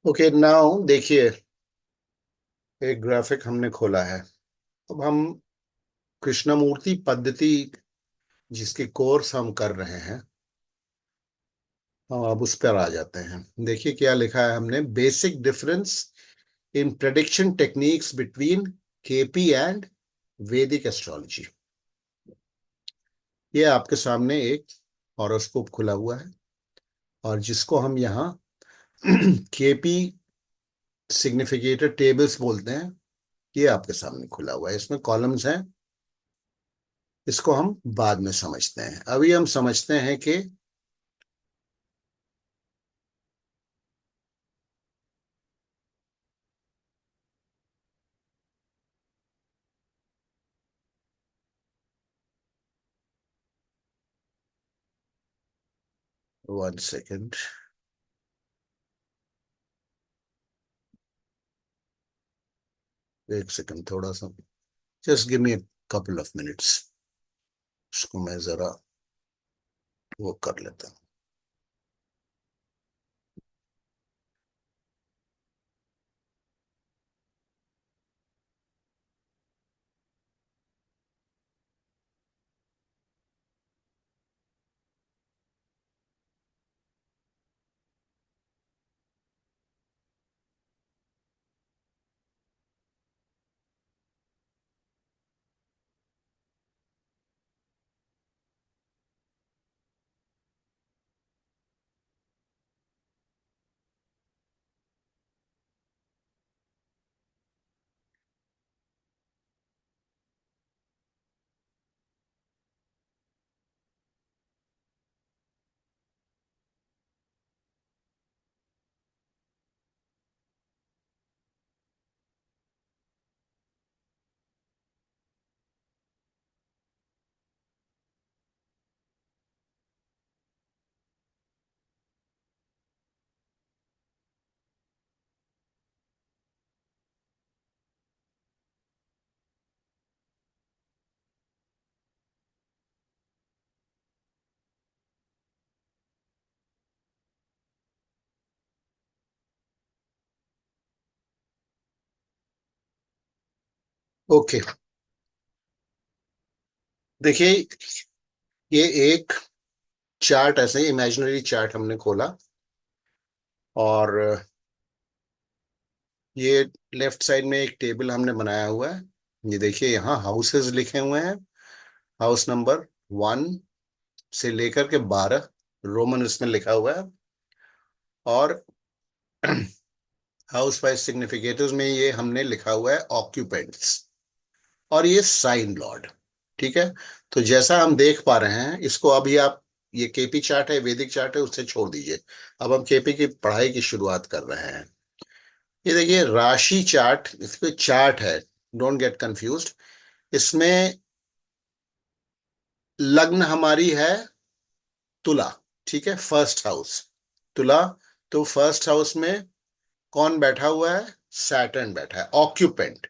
Okay now देखिए, एक graphic हमने खोला है। अब हम कृष्णमूर्ति पद्धति जिसकी कोर्स हम कर रहे हैं, हम अब उस पर आ जाते हैं। देखिए क्या लिखा है हमने, basic difference in prediction techniques between KP and Vedic astrology. ये आपके सामने एक हॉरोस्कोप खुला हुआ है और जिसको हम यहाँ केपी सिग्निफिकेटर टेबल्स बोलते हैं। ये आपके सामने खुला हुआ है, इसमें कॉलम्स हैं। इसको हम बाद में समझते हैं, अभी हम समझते हैं कि 1 सेकेंड। एक सेकेंड, थोड़ा सा, just give me couple of minutes. इसको मैं जरा वो कर लेता हूँ। ओके, देखिए, ये एक चार्ट, ऐसे ही इमेजिनरी चार्ट हमने खोला और ये लेफ्ट साइड में एक टेबल हमने बनाया हुआ है। ये देखिए, यहाँ हाउसेस लिखे हुए हैं। हाउस नंबर 1 से लेकर के 12 रोमन इसमें लिखा हुआ है। और हाउस वाइज सिग्निफिकेटर्स में ये हमने लिखा हुआ है ऑक्यूपेंट्स, और ये साइन लॉर्ड। ठीक है, तो जैसा हम देख पा रहे हैं, इसको अभी आप, ये केपी चार्ट है, वैदिक चार्ट है, उससे छोड़ दीजिए। अब हम केपी की पढ़ाई की शुरुआत कर रहे हैं। ये देखिए राशि चार्ट, इसको चार्ट है, डोंट गेट कंफ्यूज्ड। इसमें लग्न हमारी है तुला। ठीक है, फर्स्ट हाउस तुला। तो फर्स्ट हाउस में कौन बैठा हुआ है? सैटर्न बैठा है, ऑक्यूपेंट।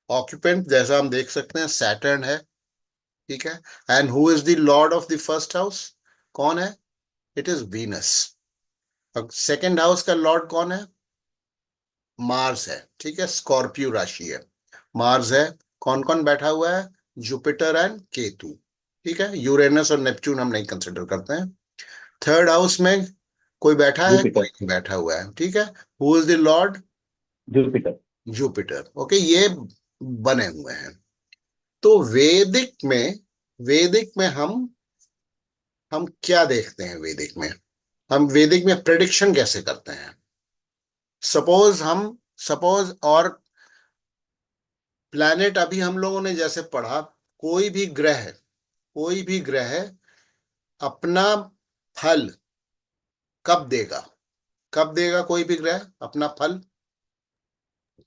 ऑक्यूपेंट जैसा हम देख सकते हैं सैटर्न है। ठीक है, and who is the Lord of the first house? कौन है? It is Venus. अब सेकंड हाउस का लॉर्ड कौन है? मार्स है। ठीक है, स्कॉर्पियो राशि है, मार्स है। कौन कौन बैठा हुआ है? Jupiter and Ketu. ठीक है, यूरेनस और नेपच्यून हम नहीं कंसिडर करते हैं। थर्ड हाउस में कोई बैठा है? कोई जुपिटर। नहीं बैठा हुआ है। ठीक है, who is the Lord? Jupiter. Jupiter. Okay, ये बने हुए हैं। तो वैदिक में हम क्या देखते हैं? वैदिक में हम वैदिक में प्रेडिक्शन कैसे करते हैं? सपोज हम सपोज और प्लैनेट, अभी हम लोगों ने जैसे पढ़ा, कोई भी ग्रह, कोई भी ग्रह अपना फल कब देगा? कब देगा कोई भी ग्रह अपना फल?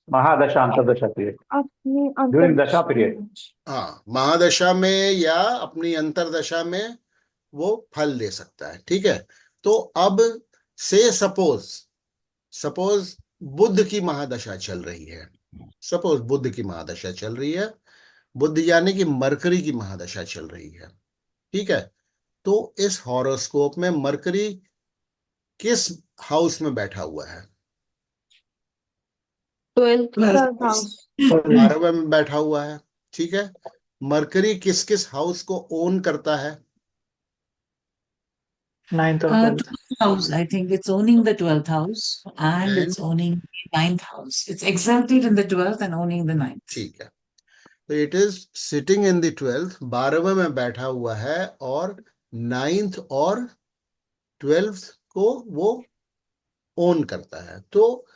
महादशा अंतर्दशा पीरियड। ड्यूरिंग दशा पीरियड। हाँ, महादशा में या अपनी अंतरदशा में वो फल दे सकता है। ठीक है, तो अब से सपोज सपोज बुध की महादशा चल रही है। सपोज बुध की महादशा चल रही है, बुध यानी कि मरकरी की महादशा चल रही है। ठीक है, तो इस हॉरोस्कोप में मरकरी किस हाउस में बैठा हुआ है? Twelfth house. 12वें में बैठा हुआ है, ठीक है। मरकरी किस किस हाउस को ओन करता है? Ninth or 12th twelfth. house. I think it's owning the 12th house and it's owning the 9th house. It's exalted in the 12th and owning the 9th. ठीक है, तो it is sitting in the 12th, 12वें में बैठा हुआ है और 9th और 12th को वो ओन करता है। तो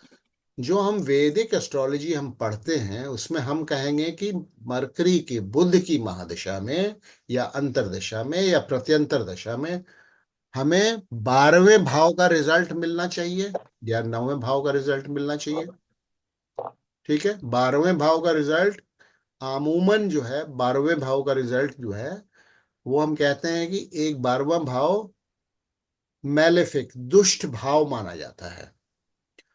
जो हम वैदिक एस्ट्रोलॉजी हम पढ़ते हैं उसमें हम कहेंगे कि मरकरी की बुध की महादशा में या अंतरदशा में या प्रत्यंतर दशा में हमें 12वें भाव का रिजल्ट मिलना चाहिए या 9वें भाव का रिजल्ट मिलना चाहिए। ठीक है, 12वें भाव का रिजल्ट अमूमन जो है 12वें भाव का रिजल्ट जो है वो हम कहते हैं कि एक 12वां भाव मैलेफिक दुष्ट भाव माना जाता है।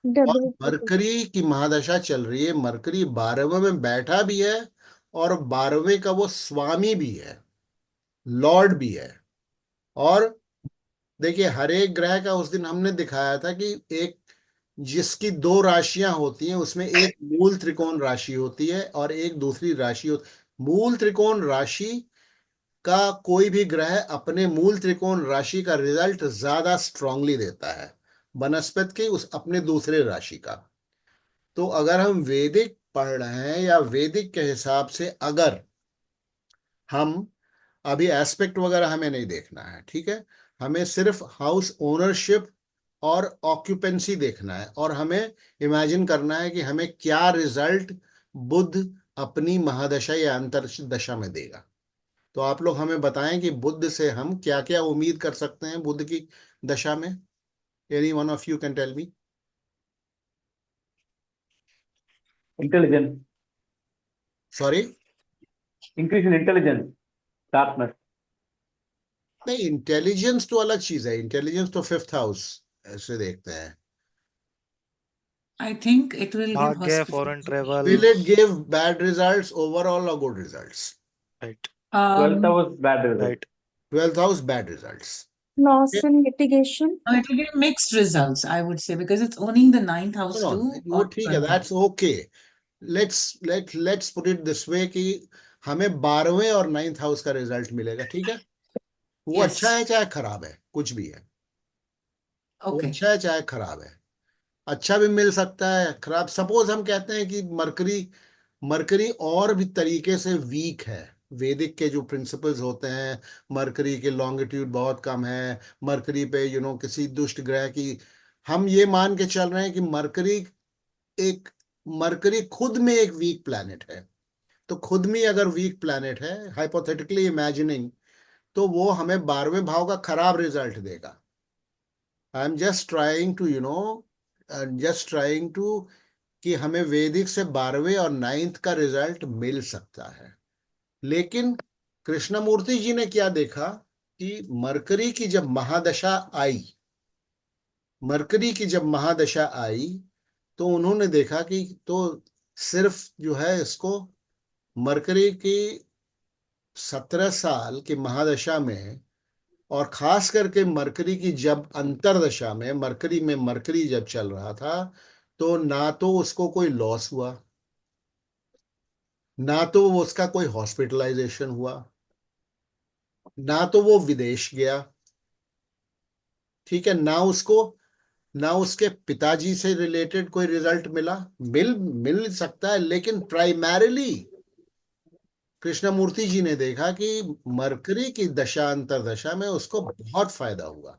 और मरकरी की महादशा चल रही है, मरकरी 12वें में बैठा भी है और 12वें का वो स्वामी भी है, लॉर्ड भी है। और देखिए हर एक ग्रह का उस दिन हमने दिखाया था कि एक जिसकी दो राशियां होती हैं उसमें एक मूल त्रिकोण राशि होती है और एक दूसरी राशि होती। मूल त्रिकोण राशि का कोई भी ग्रह अपने मूल त्रिकोण राशि का रिजल्ट ज्यादा स्ट्रांगली देता है बनस्पत के उस अपने दूसरे राशि का। तो अगर हम वैदिक पढ़ रहे हैं या वैदिक के हिसाब से अगर हम अभी एस्पेक्ट वगैरह हमें नहीं देखना है, ठीक है, हमें सिर्फ हाउस ओनरशिप और ऑक्यूपेंसी देखना है और हमें इमेजिन करना है कि हमें क्या रिजल्ट बुध अपनी महादशा या अंतर दशा में देगा। तो आप लोग हमें बताएं कि बुध से हम क्या क्या उम्मीद कर सकते हैं बुध की दशा में। Any one of you can tell me. Intelligence. Sorry, Increase in intelligence. Sharpness. नहीं, इंटेलिजेंस तो अलग चीज है, इंटेलिजेंस तो फिफ्थ हाउस ऐसे देखते हैं। I think it will give भाग्य, hospitality. foreign travel, Will it give bad results overall or good results? right, 12th house bad result. right. 12th house bad results. Loss in litigation. No, it will give mixed results, I would say, because it's owning the 9th house No, too. वो or ठीक है, 12th that's okay. Let's put it this way कि हमें 12वें और 9th house का result मिलेगा, ठीक है। वो Yes. अच्छा है चाहे खराब है, कुछ भी है, वो Okay. अच्छा है चाहे खराब है। अच्छा भी मिल सकता है, खराब। सपोज हम कहते हैं कि मरकरी मरकरी और भी तरीके से वीक है। वैदिक के जो प्रिंसिपल्स होते हैं, मरकरी के लॉन्गिट्यूड बहुत कम है, मरकरी पे किसी दुष्ट ग्रह की हम ये मान के चल रहे हैं कि एक मरकरी खुद में एक वीक प्लैनेट है। तो खुद में अगर वीक प्लैनेट है, हाइपोथेटिकली इमेजिनिंग, तो वो हमें 12वें भाव का खराब रिजल्ट देगा। I am just trying to कि हमें वैदिक से 12वें और 9th का रिजल्ट मिल सकता है। लेकिन कृष्णमूर्ति जी ने क्या देखा कि मरकरी की जब महादशा आई, मरकरी की जब महादशा आई तो उन्होंने देखा कि तो सिर्फ जो है इसको मरकरी की 17 साल की महादशा में और खास करके मरकरी की जब अंतरदशा में मरकरी जब चल रहा था तो ना तो उसको कोई लॉस हुआ, ना तो वो उसका कोई हॉस्पिटलाइजेशन हुआ, ना तो वो विदेश गया, ठीक है, ना उसके पिताजी से रिलेटेड कोई रिजल्ट मिला। मिल सकता है, लेकिन प्राइमरीली कृष्णमूर्ति जी ने देखा कि मरकरी की दशा अंतरदशा में उसको बहुत फायदा हुआ,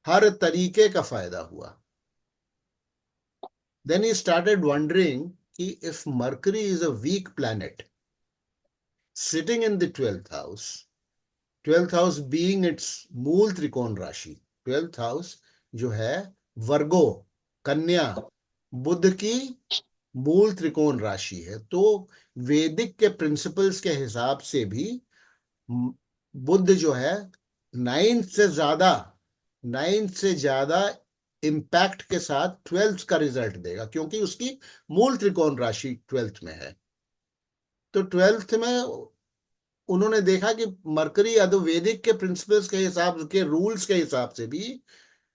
हर तरीके का फायदा हुआ। देन ही स्टार्टेड वंडरिंग कि if Mercury is a weak planet sitting in the 12th house being its mool trikona राशि, 12th हाउस जो है वर्गो, कन्या, बुध की मूल त्रिकोण राशि है। तो वैदिक के प्रिंसिपल्स के हिसाब से भी बुध जो है 9th से ज्यादा इम्पैक्ट के साथ 12th का रिजल्ट देगा, क्योंकि उसकी मूल त्रिकोण राशि 12th में है। तो 12th में उन्होंने देखा कि मरकरी वैदिक के प्रिंसिपल्स के हिसाब के रूल्स के हिसाब से भी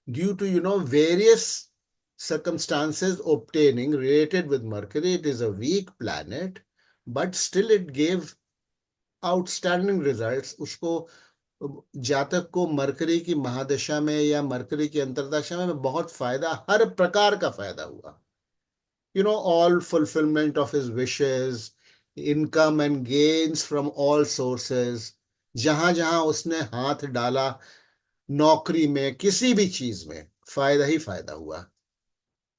due to various circumstances obtaining related with Mercury. It is a weak planet, but still it gave outstanding results. उसको जातक को मरकरी की महादशा में या मरकरी की अंतरदशा में बहुत फायदा, हर प्रकार का फायदा हुआ. All fulfillment of his wishes, income and gains from all sources. जहां जहां उसने हाथ डाला, नौकरी में, किसी भी चीज में फायदा ही फायदा हुआ.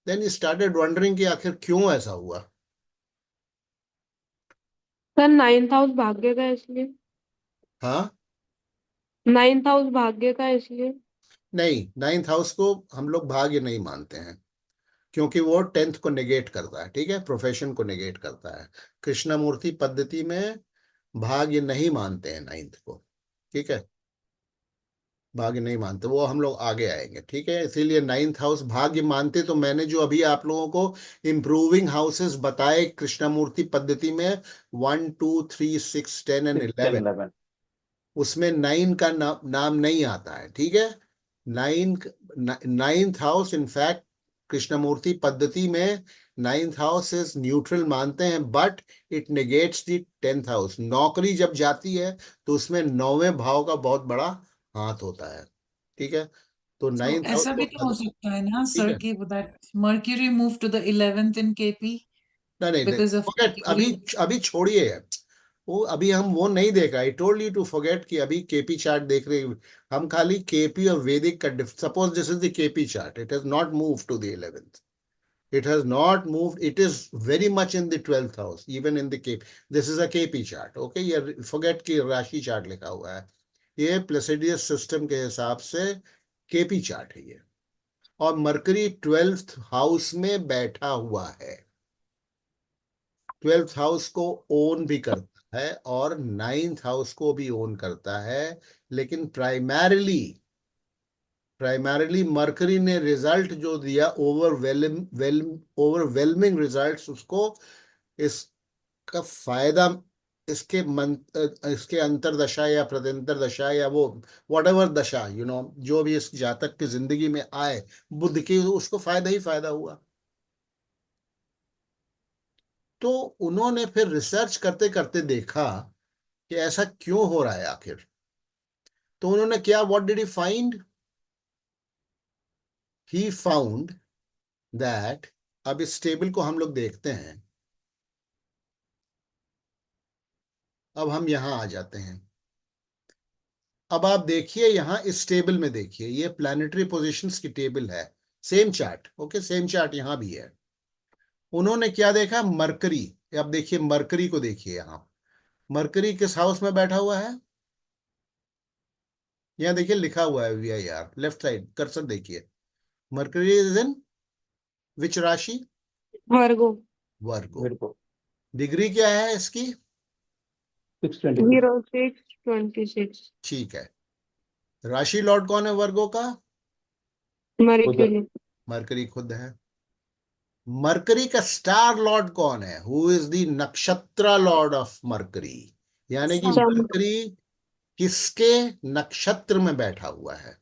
Then he started wondering कि आखिर क्यों ऐसा हुआ. सर 9th हाउस भाग्य का है इसलिए। हाँ, 9th हाउस भाग्य का है इसलिए। नहीं, 9th हाउस को हम लोग भाग्य नहीं मानते हैं, क्योंकि वो 10th को नेगेट करता है. ठीक है, प्रोफेशन को नेगेट करता है. कृष्णमूर्ति पद्धति में भाग्य नहीं मानते हैं 9th को. ठीक है, भाग्य नहीं मानते, वो हम लोग आगे आएंगे. ठीक है, इसीलिए 9th हाउस भाग्य मानते. तो मैंने जो अभी आप लोगों को इम्प्रूविंग हाउसेस बताए कृष्णमूर्ति पद्धति में, 1 2 3 6 10 एंड 11, 11. उसमें 9 का नाम नहीं आता है. ठीक है, 9th हाउस इनफैक्ट कृष्णमूर्ति पद्धति में 9th हाउस इज न्यूट्रल मानते हैं, but it negates the 10th house. नौकरी जब जाती है तो उसमें 9वें भाव का बहुत बड़ा हाथ होता है. ठीक है, तो So, 9th हाउस ऐसा भी तो हो सकता है ना ठीक सर है. कि that Mercury moved to the 11th in KP नहीं नहीं नहीं, because of forget, अभी अभी छोड़िए वो. अभी हम वो नहीं देख रहे. I told you to forget कि अभी केपी चार्ट देख रहे. हम खाली केपी और वैदिक का suppose this is the KP chart. It has not move to the 11th. It has not moved. It is very much in the 12th house, even in the KP. This is a KP chart. Okay, ये forget कि राशि chart लिखा हुआ है. ये प्लेसिडियस system के हिसाब से केपी चार्ट है ये. और मरकरी 12th हाउस में बैठा हुआ है. 12th हाउस को ओन भी करता है और 9th हाउस को भी ओन करता है. लेकिन प्राइमरीली मरकरी ने रिजल्ट जो दिया, ओवरवेलमिंग रिजल्ट्स, उसको इसका फायदा इसके अंतरदशा या प्रत्यंतर दशा या वो व्हाटएवर दशा जो भी इस जातक की जिंदगी में आए बुध की, उसको फायदा ही फायदा हुआ. तो उन्होंने फिर रिसर्च करते करते देखा कि ऐसा क्यों हो रहा है आखिर. तो उन्होंने क्या, what did he find? He found that, अब इस टेबल को हम लोग देखते हैं. अब हम यहां आ जाते हैं. अब आप देखिए यहां इस टेबल में, देखिए ये प्लैनेटरी पोजीशंस की टेबल है. Same chart. Okay, same chart यहां भी है. उन्होंने क्या देखा, मरकरी. अब देखिए मरकरी को देखिए. यहां मरकरी किस हाउस में बैठा हुआ है? यहां देखिए लिखा हुआ है VIR, लेफ्ट साइड कर्सर देखिए. मरकरी इज इन विच राशि? वर्गो। वर्गो. मेरे को डिग्री क्या है इसकी? 622. 0626 ठीक है. राशि लॉर्ड कौन है वर्गो का? मर्क्यूरी। मरकरी खुद है. मरकरी का स्टार लॉर्ड कौन है? हु इज द नक्षत्र लॉर्ड ऑफ मरकरी? यानी कि Sun. मरकरी किसके नक्षत्र में बैठा हुआ है?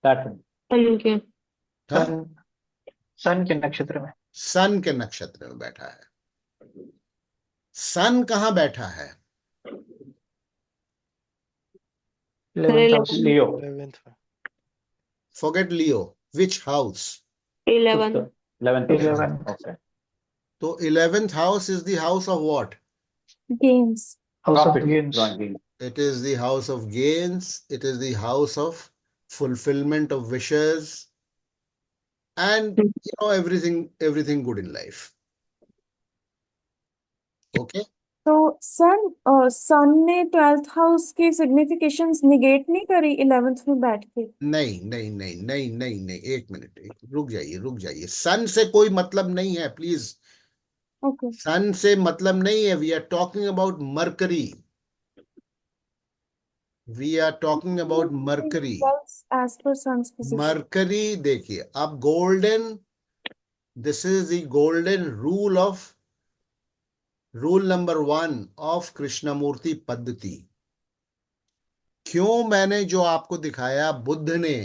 Saturn. सन के। हाँ? सन के नक्षत्र में. सन के नक्षत्र में बैठा है. सन कहाँ बैठा है? 11th house. Leo. 11th में. फॉरगेट लियो. विच हाउस? 11। 11th. 11. Okay. तो 11th house is the house of what? Games. House of gains. It is the house of gains. It is the house of fulfillment of wishes and everything good in life. Okay. तो सन ने 12th house की significations negate नहीं करी 11th में बैठ के? नहीं नहीं नहीं नहीं नहीं नहीं, एक मिनट, रुक जाइए. सन से कोई मतलब नहीं है, प्लीज. ओके. सन से मतलब नहीं है. We are talking about Mercury. As per sun's position. Mercury देखिए, अब golden, this is the golden rule number 1 of Krishnamurti Paddhati. क्यों मैंने जो आपको दिखाया, बुद्ध ने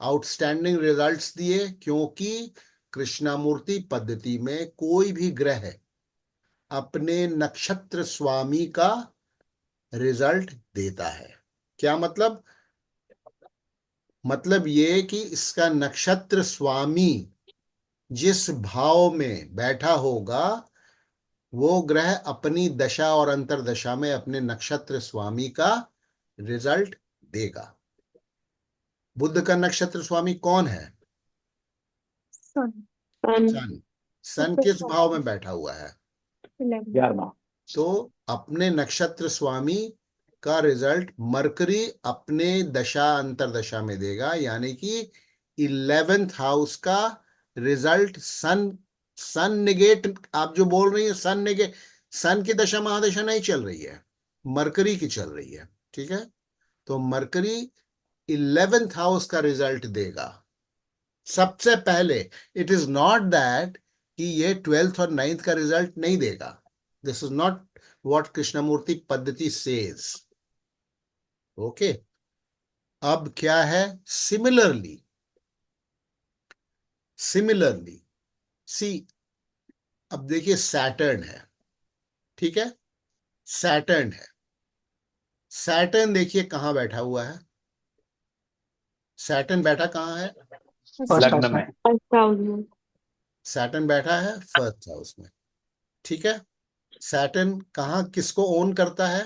आउटस्टैंडिंग रिजल्ट्स दिए, क्योंकि कृष्णामूर्ति पद्धति में कोई भी ग्रह अपने नक्षत्र स्वामी का रिजल्ट देता है। क्या मतलब? मतलब ये कि इसका नक्षत्र स्वामी जिस भाव में बैठा होगा वो ग्रह अपनी दशा और अंतर्दशा में अपने नक्षत्र स्वामी का रिजल्ट देगा। बुध का नक्षत्र स्वामी कौन है? सन सन सन। सन किस भाव में बैठा हुआ है? 11 11वां। तो अपने नक्षत्र स्वामी का रिजल्ट मरकरी अपने दशा अंतर्दशा में देगा, यानी कि 11th हाउस का रिजल्ट सन। सन निगेट, आप जो बोल रही है सन निगेट, सन की दशा महादशा नहीं चल रही है, मरकरी की चल रही है। ठीक है, तो मरकरी 11th हाउस का रिजल्ट देगा सबसे पहले। इट इज नॉट दैट कि ये 12th और 9th का रिजल्ट नहीं देगा। This is not what Krishnamurti Paddhati says. Okay, अब क्या है? सिमिलरली सी, अब देखिए सैटर्न है, ठीक है, सैटर्न है। सैटर्न देखिए कहां बैठा हुआ है। सैटर्न बैठा कहां है? फर्स्ट हाउस लग्न में। में। फर्स्ट हाउस में। सैटर्न बैठा है फर्स्ट हाउस में। ठीक है, सैटर्न कहां किसको ओन करता है?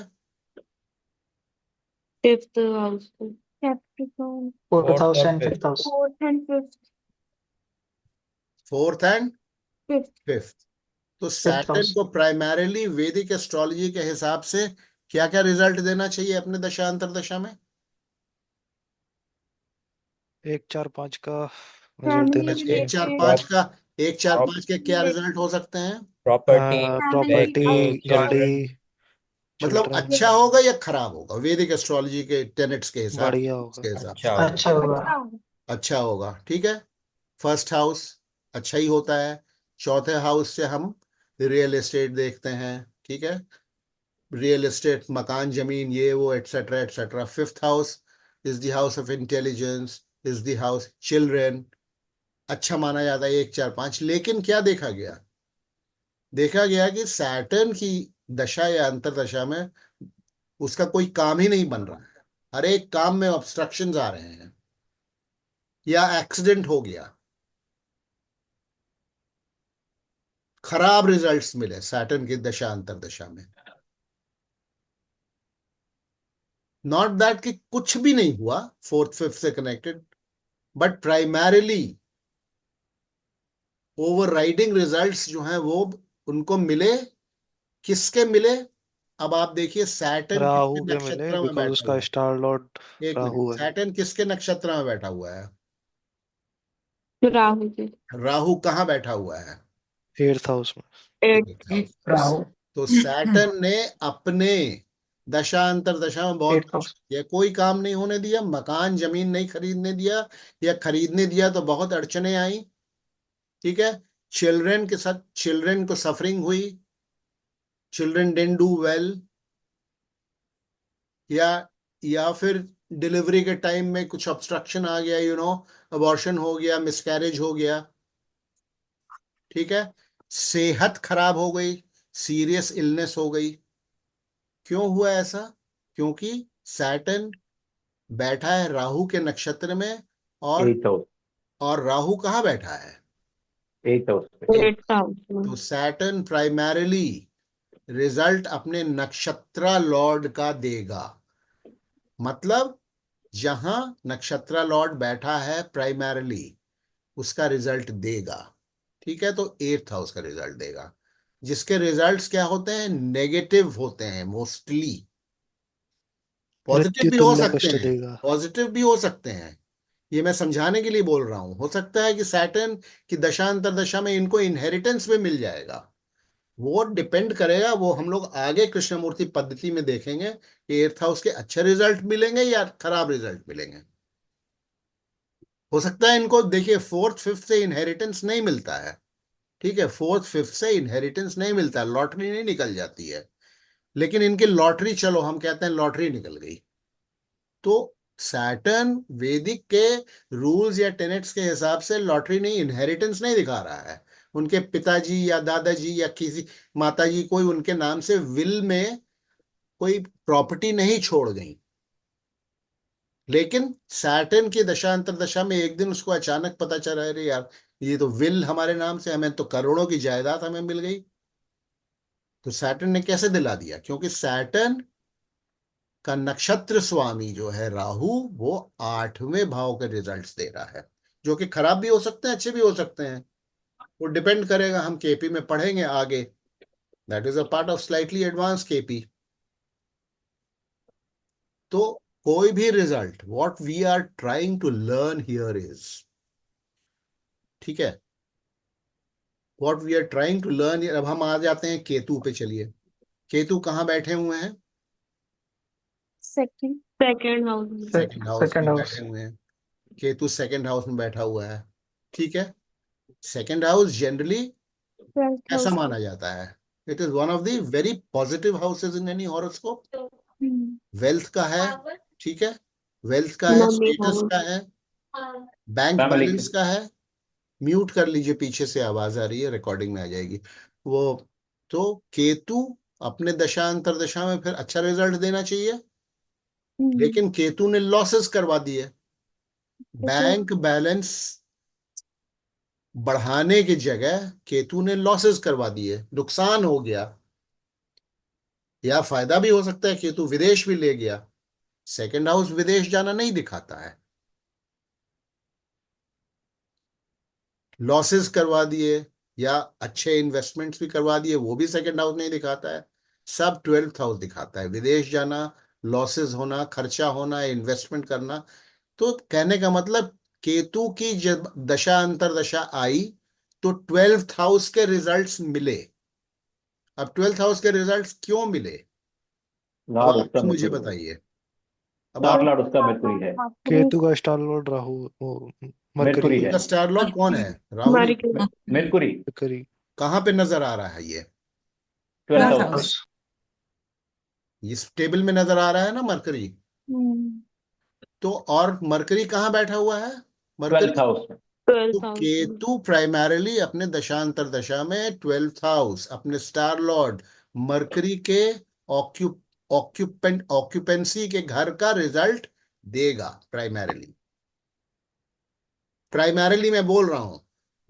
फिफ्थ हाउस में। कैप्रिकॉर्न फोर्थ हाउस और and fifth. Fifth house. 4th and 5th fourth and 5th fifth. तो फिफ्थ सैटर्न हाउस। को प्राइमरीली वैदिक एस्ट्रोलॉजी के हिसाब से क्या क्या रिजल्ट देना चाहिए अपने दशा अंतरदशा में? 1 4 5 का रिजल्ट देना फैमिली चाहिए। एक चार रिलेटेड पांच का, एक चार Prop- पांच के क्या रिजल्ट हो सकते हैं? प्रॉपर्टी, प्रॉपर्टी, गाड़ी, मतलब चिल्ड्रन। अच्छा होगा या खराब होगा? वैदिक एस्ट्रोलॉजी के टेनेट्स के हिसाब बढ़िया होगा। के हिसाब अच्छा से होगा। अच्छा होगा। अच्छा होगा। अच्छा होगा। ठीक है, फर्स्ट हाउस अच्छा ही होता है। चौथे हाउस से हम रियल एस्टेट देखते हैं। ठीक है, रियल एस्टेट, मकान, जमीन, ये वो etcetera etcetera. Fifth house is the house of intelligence, is the house children, अच्छा माना जाता है 1 4 5। लेकिन क्या देखा गया? देखा गया कि सैटर्न की दशा या अंतरदशा में उसका कोई काम ही नहीं बन रहा है, हर एक काम में ऑब्स्ट्रक्शंस आ रहे हैं या एक्सीडेंट हो गया, खराब रिजल्ट्स मिले सैटर्न की दशा अंतरदशा में। नॉट दैट कि कुछ भी नहीं हुआ फोर्थ फिफ्थ से connected, but primarily overriding results जो हैं वो उनको मिले। किसके मिले? अब आप देखिए सैटर्न राहु किसके के मिले नक्षत्र में बिकॉज बैठा उसका हुआ है? स्टार लॉर्ड एक राहु मिनट, है। सैटर्न किसके नक्षत्र में बैठा हुआ है? राहु के। राहु कहाँ बैठा हुआ है? 8th हाउस में। 8th house. राहु तो सैटर्न ने अपने दशा अंतरदशा में बहुत 8th कुछ हाउस। किया, कोई काम नहीं होने दिया, मकान जमीन नहीं खरीदने दिया, या खरीदने दिया तो बहुत अड़चने आई। ठीक है, चिल्ड्रन के साथ, चिल्ड्रन को सफरिंग हुई, चिल्ड्रन डिडंट डू वेल, या फिर डिलीवरी के टाइम में कुछ ऑब्स्ट्रक्शन आ गया, अबॉर्शन हो गया, मिसकैरेज हो गया। ठीक है, सेहत खराब हो गई, सीरियस इलनेस हो गई। क्यों हुआ ऐसा? क्योंकि सैटर्न बैठा है राहु के नक्षत्र में, और 8th हाउस। राहु कहाँ बैठा है? 8th हाउस पे। 8th हाउस में। तो सैटर्न प्राइमरीली रिजल्ट अपने नक्षत्र लॉर्ड का देगा। मतलब जहां नक्षत्र लॉर्ड बैठा है प्राइमरीली उसका रिजल्ट देगा। ठीक है, तो 8th हाउस का रिजल्ट देगा, जिसके रिजल्ट्स क्या होते हैं? नेगेटिव होते हैं मोस्टली। पॉजिटिव मृत्यु भी हो तुल्य सकते कष्ट हैं, देगा। पॉजिटिव भी हो सकते हैं। ये मैं समझाने के लिए बोल रहा हूं। हो सकता है कि सैटर्न की दशा अंतरदशा में इनको इनहेरिटेंस में मिल जाएगा। वो डिपेंड करेगा, वो हम लोग आगे कृष्णमूर्ति पद्धति में देखेंगे कि 8th हाउस के अच्छे रिजल्ट मिलेंगे या खराब रिजल्ट मिलेंगे। हो सकता है इनको, देखिए, फोर्थ फिफ्थ से इनहेरिटेंस नहीं मिलता है। ठीक है, फोर्थ फिफ्थ से इनहेरिटेंस नहीं मिलता है, लॉटरी नहीं निकल जाती है। लेकिन इनकी लॉटरी, चलो हम कहते हैं लॉटरी निकल गई, तो सैटर्न वैदिक के रूल्स या टेनेट्स के हिसाब से लॉटरी नहीं, इनहेरिटेंस नहीं दिखा रहा है। उनके पिताजी या दादाजी या किसी माताजी कोई उनके नाम से विल में कोई प्रॉपर्टी नहीं छोड़ गई, लेकिन सैटर्न की दशांतर दशा में एक दिन उसको अचानक पता चला, अरे यार ये तो विल हमारे नाम से, हमें तो करोड़ों की जायदाद हमें मिल गई। तो सैटर्न ने कैसे दिला दिया? क्योंकि सैटर्न का नक्षत्र स्वामी जो है राहु, वो 8वें भाव के रिजल्ट्स दे रहा है, जो कि खराब भी हो सकते हैं, अच्छे भी हो सकते हैं। वो डिपेंड करेगा, हम केपी में पढ़ेंगे आगे। That is a part of slightly advance KP. तो कोई भी result, what we are trying to learn here is, ठीक है, what we are trying to learn. अब हम आ जाते हैं केतु पे। चलिए, केतु कहाँ बैठे हुए हैं? सेकंड सेकंड हाउस में। सेकंड हाउस सेकंड में हाउस। बैठे हुए हैं। केतु सेकंड हाउस में बैठा हुआ है, ठीक है। सेकंड हाउस जनरली 12th ऐसा हाउस। माना जाता है, it is one of the very positive houses in any horoscope. Wealth का है, ठीक है, वेल्थ का है, मनी स्टेटस हाउस। का है, बैंक फैमिली बैलेंस का है। म्यूट कर लीजिए, पीछे से आवाज आ रही है, रिकॉर्डिंग में आ जाएगी वो। तो केतु अपने दशा अंतर दशा में फिर अच्छा रिजल्ट देना चाहिए, लेकिन केतु ने लॉसेस करवा दिए। बैंक बैलेंस बढ़ाने की जगह केतु ने लॉसेस करवा दिए, नुकसान हो गया। या फायदा भी हो सकता है, केतु विदेश भी ले गया। सेकंड हाउस विदेश जाना नहीं दिखाता है, लॉसेस करवा दिए या अच्छे इन्वेस्टमेंट्स भी करवा दिए, वो भी सेकंड हाउस नहीं दिखाता है। सब 12th हाउस दिखाता है, विदेश जाना, लॉसेस होना, खर्चा होना, इन्वेस्टमेंट करना। तो कहने का मतलब, केतु की जब दशा अंतर दशा आई तो 12th हाउस के रिजल्ट्स मिले। अब 12th हाउस के रिजल्ट्स क्यों मिले, अब लॉर्ड आप उसका ही मुझे मरकुरी है। बताइए। अब स्टार आप, लॉर्ड उसका मरकुरी है। केतु का स्टार लॉर्ड राहु, वो मरकरी। मरकुरी उनका है। स्टार लॉर्ड कौन है? राहु नहीं। मरकरी। Mercury mercury. कहाँ पे नजर आ रहा है ये? 12th 12th हाउस में। house. इस टेबल में नजर आ रहा है ना मरकरी। तो और मरकरी कहाँ बैठा हुआ है? 12th मरकरी, हाउस में। तो 12th हाउस में। केतु प्राइमरीली अपने दशांतर दशा में 12th हाउस, अपने स्टार लॉर्ड मरकरी के ऑक्यूपेंसी के घर का रिजल्ट देगा। प्राइमरीली मैं बोल रहा हूं,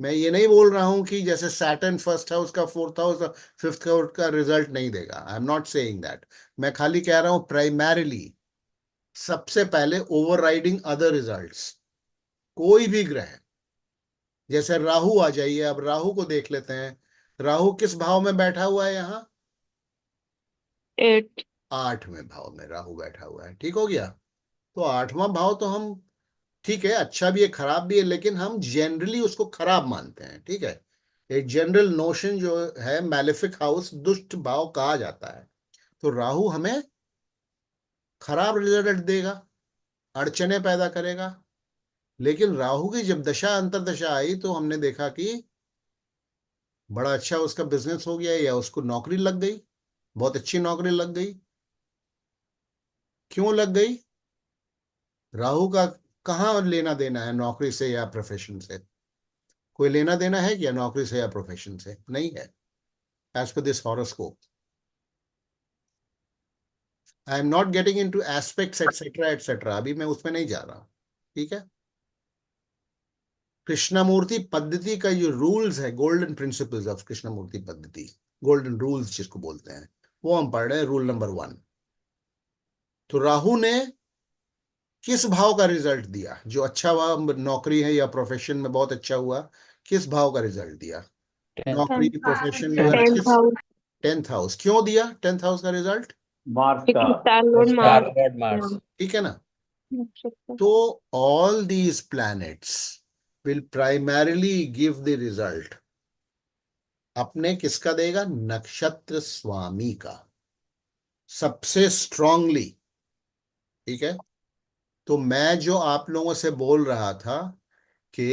मैं ये नहीं बोल रहा हूं कि जैसे सैटर्न फर्स्ट हाउस का, फोर्थ हाउस, फिफ्थ हाउस का रिजल्ट नहीं देगा। I am not saying that. मैं खाली कह रहा हूं प्राइमरीली, सबसे पहले ओवरराइडिंग अदर रिजल्ट्स। कोई भी ग्रह, जैसे राहु आ जाइए, अब राहु को देख लेते हैं। राहु किस भाव में बैठा हुआ है यहाँ? 8। 8वें भाव में राहु बैठा हुआ है, ठीक हो गया। तो 8वां भाव तो हम, ठीक है, अच्छा भी है खराब भी है, लेकिन हम जनरली उसको खराब मानते हैं, ठीक है। एक जनरल नोशन जो है, मैलेफिक हाउस, दुष्ट भाव कहा जाता है। तो राहु हमें खराब रिजल्ट देगा, अड़चने पैदा करेगा। लेकिन राहु की जब दशा अंतर दशा आई तो हमने देखा कि बड़ा अच्छा उसका बिजनेस हो गया, या उसको नौकरी लग गई, बहुत अच्छी नौकरी लग गई। क्यों लग गई? राहु का कहाँ लेना देना है नौकरी से या प्रोफेशन से? कोई लेना देना है क्या नौकरी से या प्रोफेशन से? नहीं है, as per this horoscope. I am not getting into aspects etcetera etcetera, अभी मैं उसमें नहीं जा रहा, ठीक है। कृष्णमूर्ति पद्धति का जो रूल्स है, गोल्डन प्रिंसिपल्स ऑफ कृष्णमूर्ति पद्धति, गोल्डन रूल्स जिसको बोलते हैं, वो हम पढ़ रहे हैं। Rule number 1। तो राहु ने किस भाव का रिजल्ट दिया? जो अच्छा हुआ, नौकरी है या प्रोफेशन में बहुत अच्छा हुआ, किस भाव का रिजल्ट दिया? नौकरी, प्रोफेशन वगैरह 10th किस? हाउस। 10th house. क्यों दिया 10th हाउस का रिजल्ट? मार्स का। क्योंकि star Lord star Mars. Lord Mars. ठीक है ना। तो all these planets will primarily give the result अपने किसका देगा? नक्षत्र स्वामी का, सबसे स्ट्रांगली, ठीक है। तो मैं जो आप लोगों से बोल रहा था कि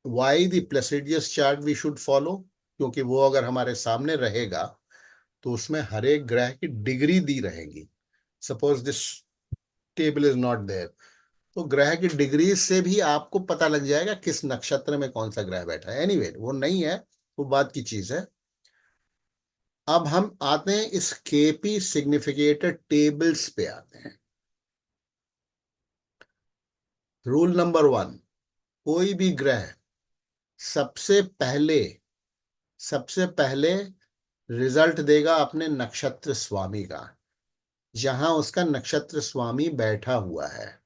why the Placidus chart we should follow, क्योंकि वो अगर हमारे सामने रहेगा तो उसमें हर एक ग्रह की डिग्री दी रहेगी। Suppose this table is not there. तो ग्रह की डिग्री से भी आपको पता लग जाएगा किस नक्षत्र में कौन सा ग्रह बैठा है। एनीवे वो नहीं है, वो बात की चीज है। अब हम आते हैं इस केपी सिग्निफिकेटेड टेबल्स पे आते हैं। रूल नंबर 1, कोई भी ग्रह सबसे पहले रिजल्ट देगा अपने नक्षत्र स्वामी का, जहां उसका नक्षत्र स्वामी बैठा हुआ है।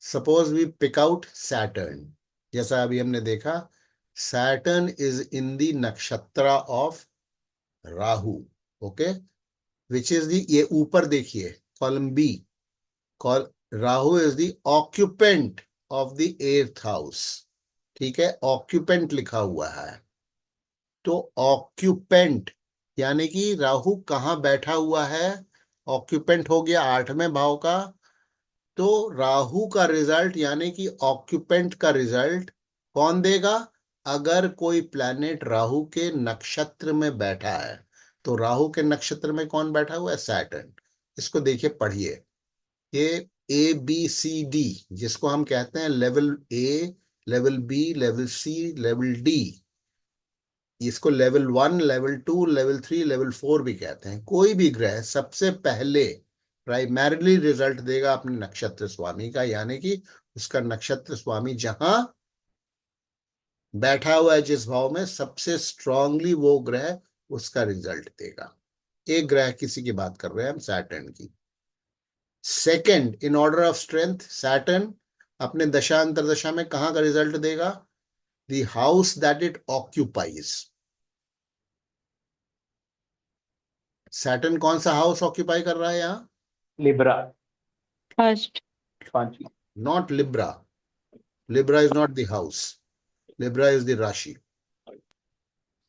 Suppose we pick out Saturn, जैसा अभी हमने देखा, Saturn is in the nakshatra of Rahu, okay, which is the, ये ऊपर देखिए column B, Rahu is the occupant of the 8th house, ठीक है, ऑक्यूपेंट लिखा हुआ है। तो ऑक्यूपेंट यानी कि राहु कहाँ बैठा हुआ है, ऑक्यूपेंट हो गया 8वें भाव का। तो राहु का रिजल्ट यानी कि ऑक्यूपेंट का रिजल्ट कौन देगा? अगर कोई प्लैनेट राहु के नक्षत्र में बैठा है, तो राहु के नक्षत्र में कौन बैठा हुआ है? सैटर्न। इसको देखिए, पढ़िए, ये ABCD, जिसको हम कहते हैं level A, level B, level C, level D, इसको लेवल 1, लेवल 2, लेवल 3, लेवल 4 भी कहते हैं। कोई भी ग्रह सबसे पहले प्राइमरीली रिजल्ट देगा अपने नक्षत्र स्वामी का, यानी कि उसका नक्षत्र स्वामी जहां बैठा हुआ है, जिस भाव में, सबसे स्ट्रांगली वो ग्रह उसका रिजल्ट देगा। एक ग्रह किसी की बात कर रहे हैं हम, सैटर्न की। Second in order of strength, Saturn अपने दशा अंतरदशा में कहां का रिजल्ट देगा? The house that it occupies. Saturn कौन सा हाउस ऑक्यूपाई कर रहा है यहाँ? Libra, first. पांचवी। Not Libra. Libra is not the house. Libra is the Rashi.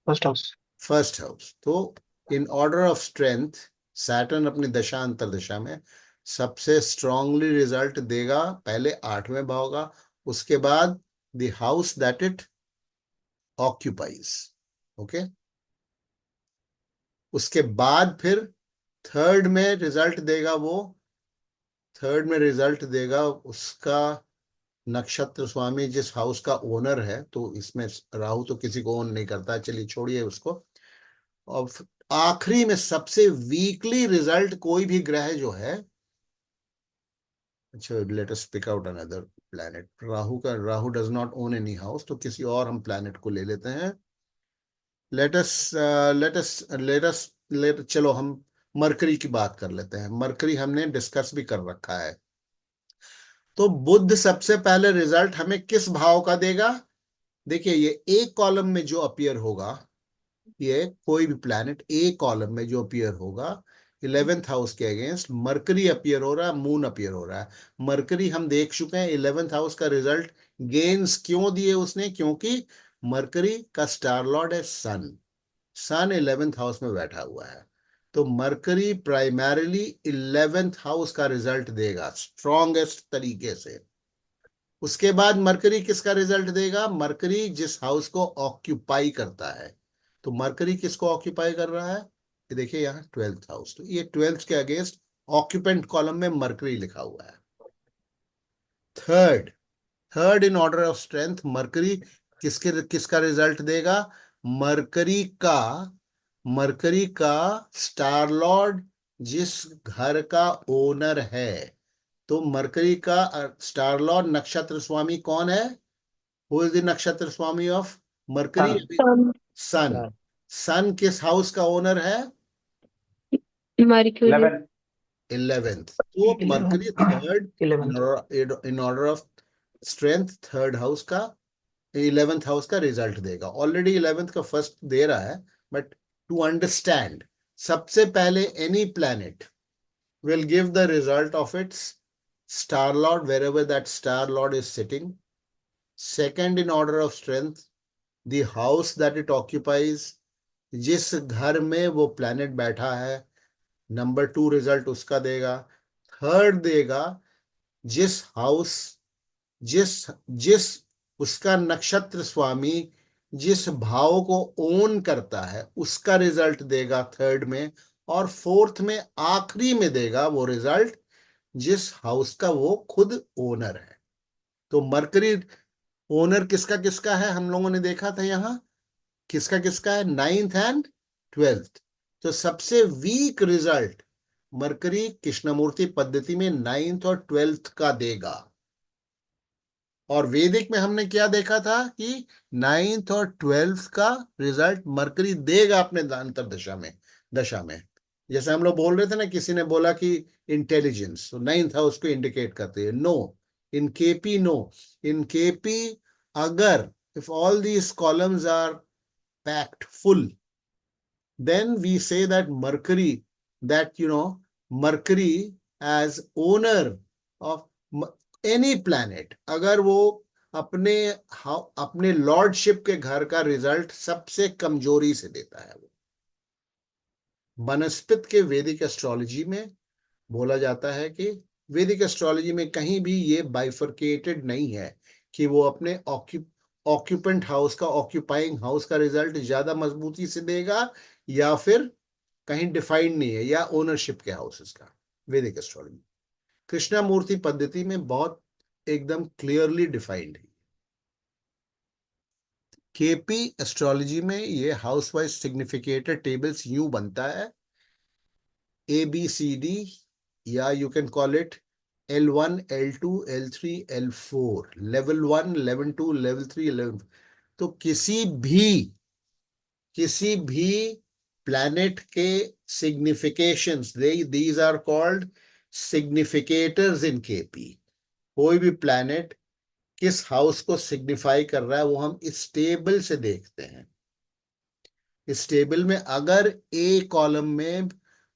First house. First house. तो in order of strength, Saturn अपनी दशा अंतरदशा में सबसे strongly रिजल्ट देगा पहले 8वें भाव का, उसके बाद the house that it occupies. Okay? उसके बाद फिर थर्ड में रिजल्ट देगा उसका नक्षत्र स्वामी, जिस हाउस का ओनर है। तो इसमें राहु तो किसी को ओन नहीं करता, चलिए छोड़िए उसको। और आखिरी में सबसे वीकली रिजल्ट कोई भी ग्रह जो है, अच्छा, let us pick out another planet. Rahu does not own any house, तो किसी और हम प्लैनेट को ले लेते हैं। चलो हम मरकरी की बात कर लेते हैं। मरकरी हमने डिस्कस भी कर रखा है। तो बुध सबसे पहले रिजल्ट हमें किस भाव का देगा? देखिए, ये एक कॉलम में जो अपीयर होगा, ये कोई भी प्लैनेट एक कॉलम में जो अपीयर होगा, 11th हाउस के अगेंस्ट मरकरी अपीयर हो रहा है, मून अपीयर हो रहा है। मरकरी हम देख चुके हैं 11th हाउस का रिजल्ट गेन्स क्यों दिए उसने? क्योंकि मरकरी का स्टार लॉर्ड है सन। सन 11th हाउस में बैठा हुआ है। तो मरकरी प्राइमरीली 11th हाउस का रिजल्ट देगा स्ट्रॉन्गेस्ट तरीके से। उसके बाद मरकरी किसका रिजल्ट देगा? मरकरी जिस हाउस को ऑक्यूपाई करता है। तो मरकरी किसको ऑक्यूपाई कर रहा है? ये देखिए यहाँ 12th हाउस। तो ये 12th के अगेंस्ट ऑक्यूपेंट कॉलम में मरकरी लिखा हुआ है। Third in order of strength, mercury किसका रिजल्ट देगा? मरकरी का स्टार लॉर्ड जिस घर का ओनर है। तो मरकरी का स्टार लॉर्ड नक्षत्र स्वामी कौन है? हु इज द नक्षत्र स्वामी ऑफ मरकरी? सन। सन किस हाउस का ओनर है? मर्क्यूरी। 11th। तो mercury third 11th। In order of strength, third house का 11th हाउस का रिजल्ट देगा। ऑलरेडी 11th का फर्स्ट दे रहा है, बट टू अंडरस्टैंड, सबसे पहले any planet will give the result of its star Lord wherever that star lord is sitting. Second in order of strength, the house that it occupies, जिस घर में वो planet बैठा है, नंबर 2 रिजल्ट उसका देगा। थर्ड देगा जिस उसका नक्षत्र स्वामी जिस भाव को ओन करता है, उसका रिजल्ट देगा थर्ड में। और फोर्थ में, आखिरी में देगा वो रिजल्ट जिस हाउस का वो खुद ओनर है। तो मरकरी ओनर किसका किसका है, हम लोगों ने देखा था यहां किसका किसका है, 9th एंड 12th। तो सबसे वीक रिजल्ट मरकरी कृष्णमूर्ति पद्धति में 9th और 12th का देगा। और वैदिक में हमने क्या देखा था कि 9th और 12th का रिजल्ट मरकरी देगा अपने अंतर दशा में। जैसे हम लोग बोल रहे थे ना, किसी ने बोला कि इंटेलिजेंस, तो 9th हाउस को इंडिकेट करते हैं। No, in KP no, in KP अगर if all these columns are packed full, then we say that Mercury as owner of any planet, अगर वो अपने लॉर्डशिप के घर का रिजल्ट सबसे कमजोरी से देता है, वो वनस्पति के वैदिक एस्ट्रोलॉजी में बोला जाता है कि वैदिक एस्ट्रोलॉजी में कहीं भी ये बाइफरकेटेड नहीं है कि वो अपने ऑक्यूपेंट हाउस का, ऑक्यूपाइंग हाउस का रिजल्ट ज्यादा मजबूती से देगा, या फिर कहीं डिफाइंड नहीं है, या ओनरशिप के हाउसेस का। वैदिक एस्ट्रोलॉजी कृष्णमूर्ति पद्धति में बहुत एकदम क्लियरली डिफाइंड है। केपी एस्ट्रोलॉजी में ये हाउस वाइज सिग्निफिकेटर टेबल्स यूं बनता है, ABCD, या you can call it L1, L2, L3, L4, level 1, level 2, level 3, level. तो किसी भी प्लैनेट के significations, these are called significators in KP. कोई भी प्लैनेट किस हाउस को सिग्निफाई कर रहा है वो हम इस टेबल से देखते हैं। इस टेबल में अगर ए कॉलम में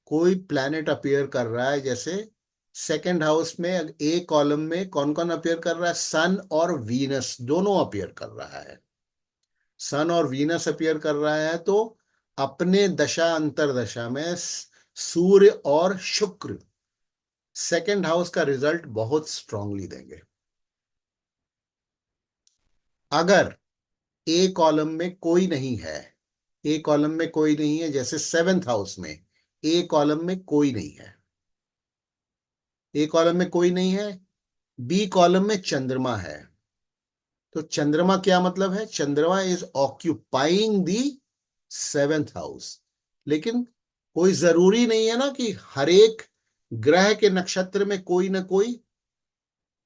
कोई प्लैनेट अपीयर कर रहा है, जैसे सेकंड हाउस में ए कॉलम में कौन कौन अपीयर कर रहा है, सन और वीनस दोनों अपीयर कर रहा है। सन और वीनस अपीयर कर रहा है, तो अपने दशा अंतरदशा में सूर्य और शुक्र सेकंड हाउस का रिजल्ट बहुत स्ट्रांगली देंगे। अगर ए कॉलम में कोई नहीं है, ए कॉलम में कोई नहीं है, जैसे 7th हाउस में ए कॉलम में कोई नहीं है, ए कॉलम में कोई नहीं है, बी कॉलम में चंद्रमा है, तो चंद्रमा क्या मतलब है, चंद्रमा is occupying the 7th house. लेकिन कोई जरूरी नहीं है ना कि हर एक ग्रह के नक्षत्र में कोई ना कोई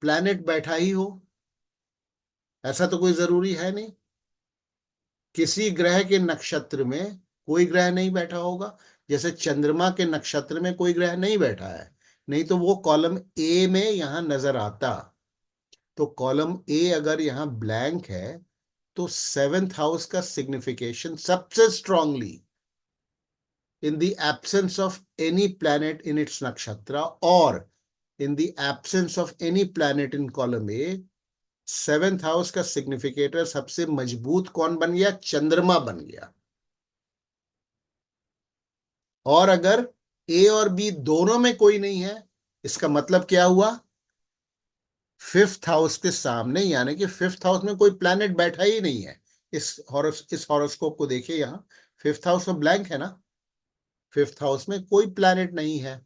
प्लैनेट बैठा ही हो, ऐसा तो कोई जरूरी है नहीं। किसी ग्रह के नक्षत्र में कोई ग्रह नहीं बैठा होगा, जैसे चंद्रमा के नक्षत्र में कोई ग्रह नहीं बैठा है, नहीं तो वो कॉलम ए में यहां नजर आता। तो कॉलम ए अगर यहां ब्लैंक है, तो 7th हाउस का सिग्निफिकेशन सबसे strongly in the absence of any planet in its nakshatra or in the absence of any planet in column A, 7th house का सिग्निफिकेटर सबसे मजबूत कौन बन गया, चंद्रमा बन गया। और अगर ए और बी दोनों में कोई नहीं है, इसका मतलब क्या हुआ, 5th हाउस के सामने, यानी कि 5th हाउस में कोई प्लैनेट बैठा ही नहीं है। इस हॉरोस्कोप को देखिए, यहां 5th हाउस में ब्लैंक है ना, 5th हाउस में कोई प्लैनेट नहीं है,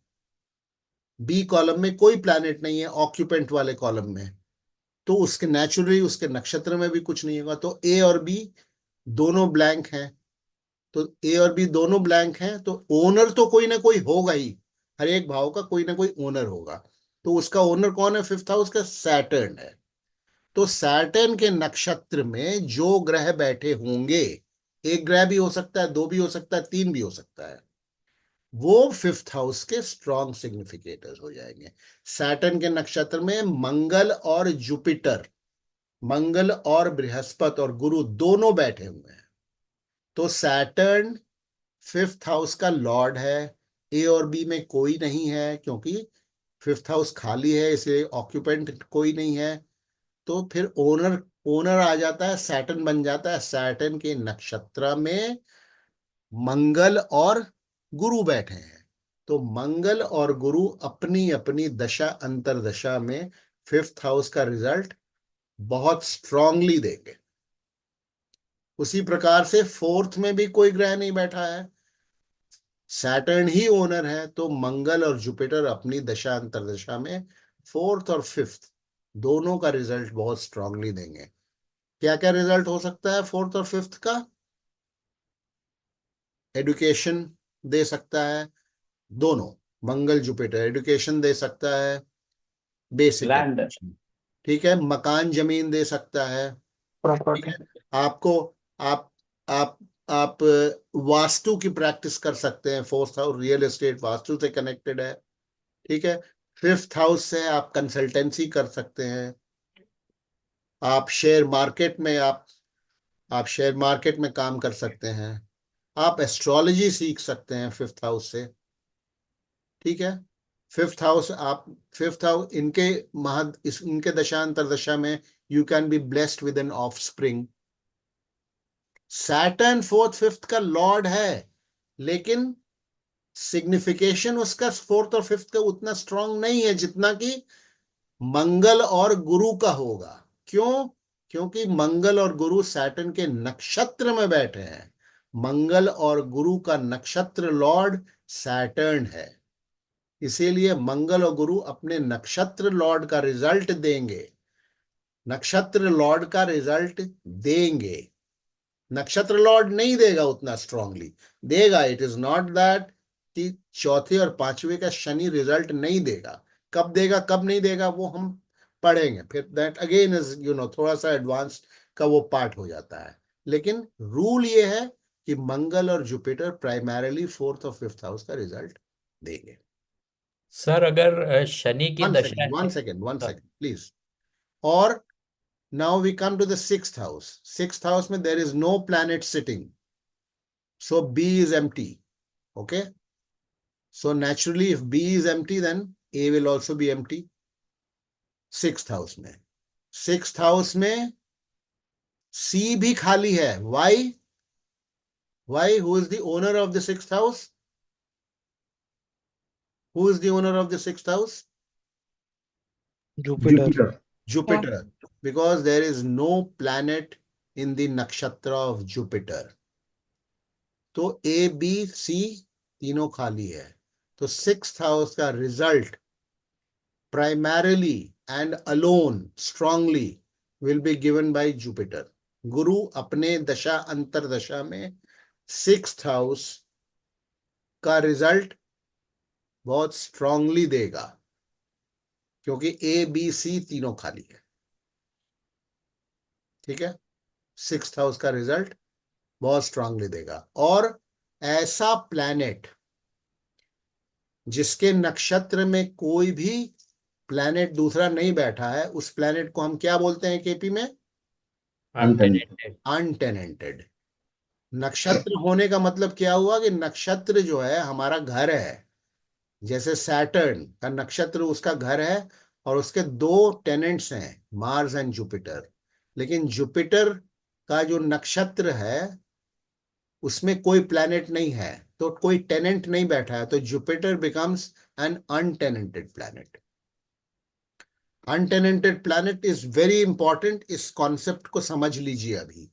बी कॉलम में कोई प्लैनेट नहीं है ऑक्यूपेंट वाले कॉलम में, तो उसके नेचुरली उसके नक्षत्र में भी कुछ नहीं होगा। तो ए और बी दोनों ब्लैंक हैं, तो ए और बी दोनों ब्लैंक हैं, तो ओनर तो कोई ना कोई होगा ही, हर एक भाव का कोई ना कोई ओनर होगा। तो उसका ओनर कौन है 5th हाउस का, सैटर्न है। तो सैटर्न के नक्षत्र में जो ग्रह बैठे होंगे, एक ग्रह भी हो सकता है, 2 भी हो सकता है, 3 भी हो सकता है, वो 5th हाउस के स्ट्रॉन्ग सिग्निफिकेटर्स हो जाएंगे। सैटर्न के नक्षत्र में मंगल और जुपिटर, मंगल और बृहस्पति और गुरु दोनों बैठे हुए हैं, तो सैटर्न 5th हाउस का लॉर्ड है। ए और बी में कोई नहीं है, क्योंकि 5th हाउस खाली है, इसलिए ऑक्यूपेंट कोई नहीं है, तो फिर ओनर आ जाता है, सैटर्न बन जाता है। सैटर्न के नक्षत्र में मंगल और गुरु बैठे हैं, तो मंगल और गुरु अपनी अपनी दशा अंतरदशा में 5th हाउस का रिजल्ट बहुत स्ट्रांगली देंगे। उसी प्रकार से 4th में भी कोई ग्रह नहीं बैठा है, सैटर्न ही ओनर है, तो मंगल और जुपिटर अपनी दशा अंतरदशा में फोर्थ और फिफ्थ दोनों का रिजल्ट बहुत स्ट्रांगली देंगे। क्या क्या रिजल्ट हो सकता है फोर्थ और फिफ्थ का? एडुकेशन दे सकता है, दोनों मंगल जुपिटर एडुकेशन दे सकता है, बेसिक लैंड, एडुकेशन, ठीक है, मकान जमीन दे सकता है, ठीक प्रॉपर्टी, है, आपको आप आप आप वास्तु की प्रैक्टिस कर सकते हैं, fourth house real estate vastu से कनेक्टेड है, ठीक है। फिफ्थ हाउस से आप कंसल्टेंसी कर सकते हैं, आप शेयर मार्केट में आप शेयर मार्केट में काम कर सकते हैं, आप एस्ट्रोलॉजी सीख सकते हैं फिफ्थ हाउस से, ठीक है। फिफ्थ हाउस इनके इनके दशांतर दशा में you can be blessed with an offspring. Saturn fourth fifth का लॉर्ड है, लेकिन सिग्निफिकेशन उसका फोर्थ और फिफ्थ का उतना स्ट्रांग नहीं है जितना कि मंगल और गुरु का होगा। क्यों? क्योंकि मंगल और गुरु सैटर्न के नक्षत्र में बैठे हैं। मंगल और गुरु का नक्षत्र लॉर्ड सैटर्न है, इसीलिए मंगल और गुरु अपने नक्षत्र लॉर्ड का रिजल्ट देंगे, नक्षत्र लॉर्ड का रिजल्ट देंगे। नक्षत्र लॉर्ड नहीं देगा उतना स्ट्रांगली, देगा, इट इज नॉट दैट कि चौथे और पांचवे का शनि रिजल्ट नहीं देगा। कब देगा कब नहीं देगा वो हम पढ़ेंगे फिर, दैट अगेन इज थोड़ा सा एडवांस का वो पार्ट हो जाता है। लेकिन रूल ये है कि मंगल और जुपिटर प्राइमरीली फोर्थ और फिफ्थ हाउस का रिजल्ट देंगे। सर अगर शनि की दशा है। वन सेकेंड हाँ, प्लीज। और now we come to the sixth house. Sixth house में there is no planet sitting, so B is empty. Okay, so naturally if B is empty then A will also be empty. Sixth house में C भी खाली है। Why? Who is the owner of the sixth house? Who is the owner of the sixth house? Jupiter. Jupiter, because there is no planet in the nakshatra of Jupiter. तो A B C तीनों खाली है, तो sixth house का result primarily and alone strongly will be given by Jupiter. गुरु अपने दशा अंतर दशा में सिक्स्थ हाउस का रिजल्ट बहुत स्ट्रांगली देगा, क्योंकि ए बी सी तीनों खाली है, ठीक है। सिक्स्थ हाउस का रिजल्ट बहुत स्ट्रांगली देगा। और ऐसा प्लैनेट जिसके नक्षत्र में कोई भी प्लैनेट दूसरा नहीं बैठा है, उस प्लैनेट को हम क्या बोलते हैं केपी में? अनटेनेंटेड। नक्षत्र होने का मतलब क्या हुआ कि नक्षत्र जो है हमारा घर है, जैसे सैटर्न का नक्षत्र उसका घर है और उसके दो टेनेंट्स हैं, मार्स एंड जुपिटर। लेकिन जुपिटर का जो नक्षत्र है उसमें कोई प्लैनेट नहीं है, तो कोई टेनेंट नहीं बैठा है, तो Jupiter becomes an untenanted planet. Untenanted planet is very important, इस कॉन्सेप्ट को समझ लीजिए अभी।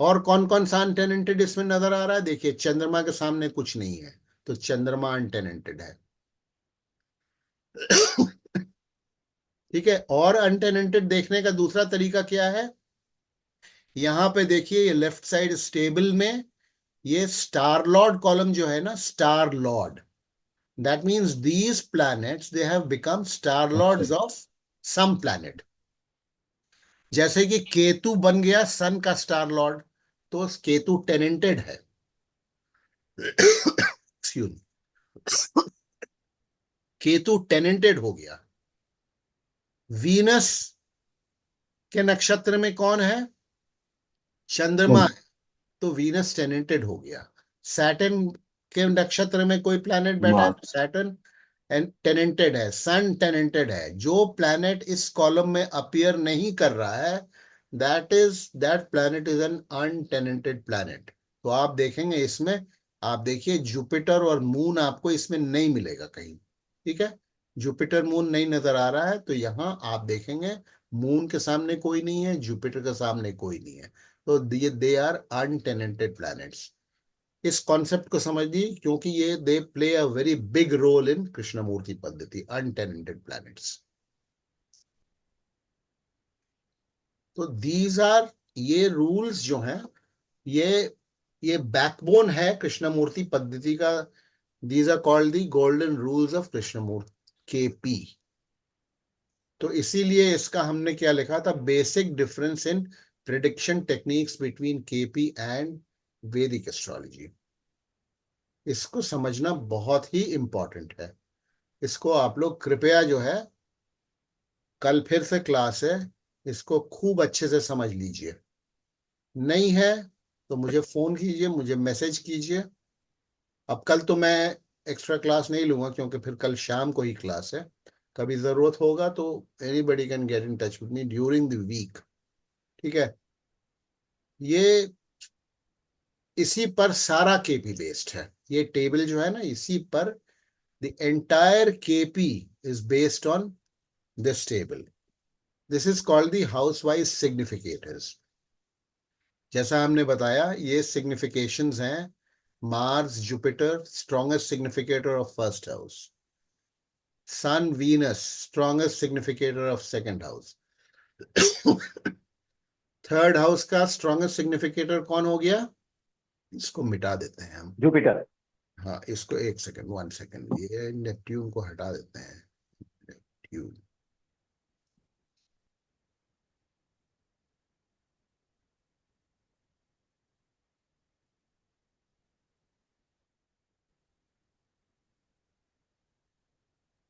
और कौन कौन सा अनटेनेंटेड इसमें नजर आ रहा है? देखिए, चंद्रमा के सामने कुछ नहीं है, तो चंद्रमा अनटेनेंटेड है, ठीक है। और अनटेनेंटेड देखने का दूसरा तरीका क्या है? यहां पे देखिए, ये लेफ्ट साइड स्टेबल में ये स्टार लॉर्ड कॉलम जो है ना, star lord, that means these planets they have become star lords of some planet. जैसे कि केतु बन गया सन का स्टार लॉर्ड, तो केतु टेनेंटेड है। एक्सक्यूज मी, केतु टेनेंटेड हो गया। वीनस के नक्षत्र में कौन है? चंद्रमा है, तो वीनस टेनेंटेड हो गया। सैटर्न के नक्षत्र में कोई प्लैनेट बैठा है, सैटर्न टेनेंटेड है। सन टेनेंटेड है। जो प्लैनेट इस कॉलम में अपीयर नहीं कर रहा है, that planet is an untenanted planet. तो आप देखेंगे इसमें, आप देखिए जुपिटर और मून आपको इसमें नहीं मिलेगा कहीं, ठीक है। जुपिटर मून नहीं नजर आ रहा है, तो यहां आप देखेंगे मून के सामने कोई नहीं है, जुपिटर के सामने कोई नहीं है, तो दे आर अनटेनेंटेड प्लैनेट्स। इस कॉन्सेप्ट को समझिए, क्योंकि ये they play a very big role in Krishnamurti Paddhati, untenanted planets. तो दीज आर, ये रूल्स जो हैं, ये बैकबोन है कृष्णमूर्ति पद्धति का। These are called the golden rules of Krishnamurti, KP. तो इसीलिए इसका हमने क्या लिखा था, basic difference in prediction techniques between KP and Vedic astrology. इसको समझना बहुत ही इंपॉर्टेंट है। इसको आप लोग कृपया जो है, कल फिर से क्लास है, इसको खूब अच्छे से समझ लीजिए। नहीं है तो मुझे फोन कीजिए, मुझे मैसेज कीजिए। अब कल तो मैं एक्स्ट्रा क्लास नहीं लूंगा, क्योंकि फिर कल शाम को ही क्लास है। कभी जरूरत होगा तो anybody can get in touch with me during the week, ठीक है। ये इसी पर सारा केपी बेस्ड है। ये टेबल जो है ना, इसी पर the entire KP is based on this table. This is called the house wise significators. जैसा हमने बताया, ये सिग्निफिकेशंस हैं। Mars Jupiter, strongest significator of first house. Sun Venus, strongest significator of second house. Third house का strongest significator कौन हो गया? इसको मिटा देते हैं हम। जुपिटर। हाँ, इसको एक सेकंड, 1 सेकंड, ये नेपट्यून को हटा देते हैं। नेपट्यून,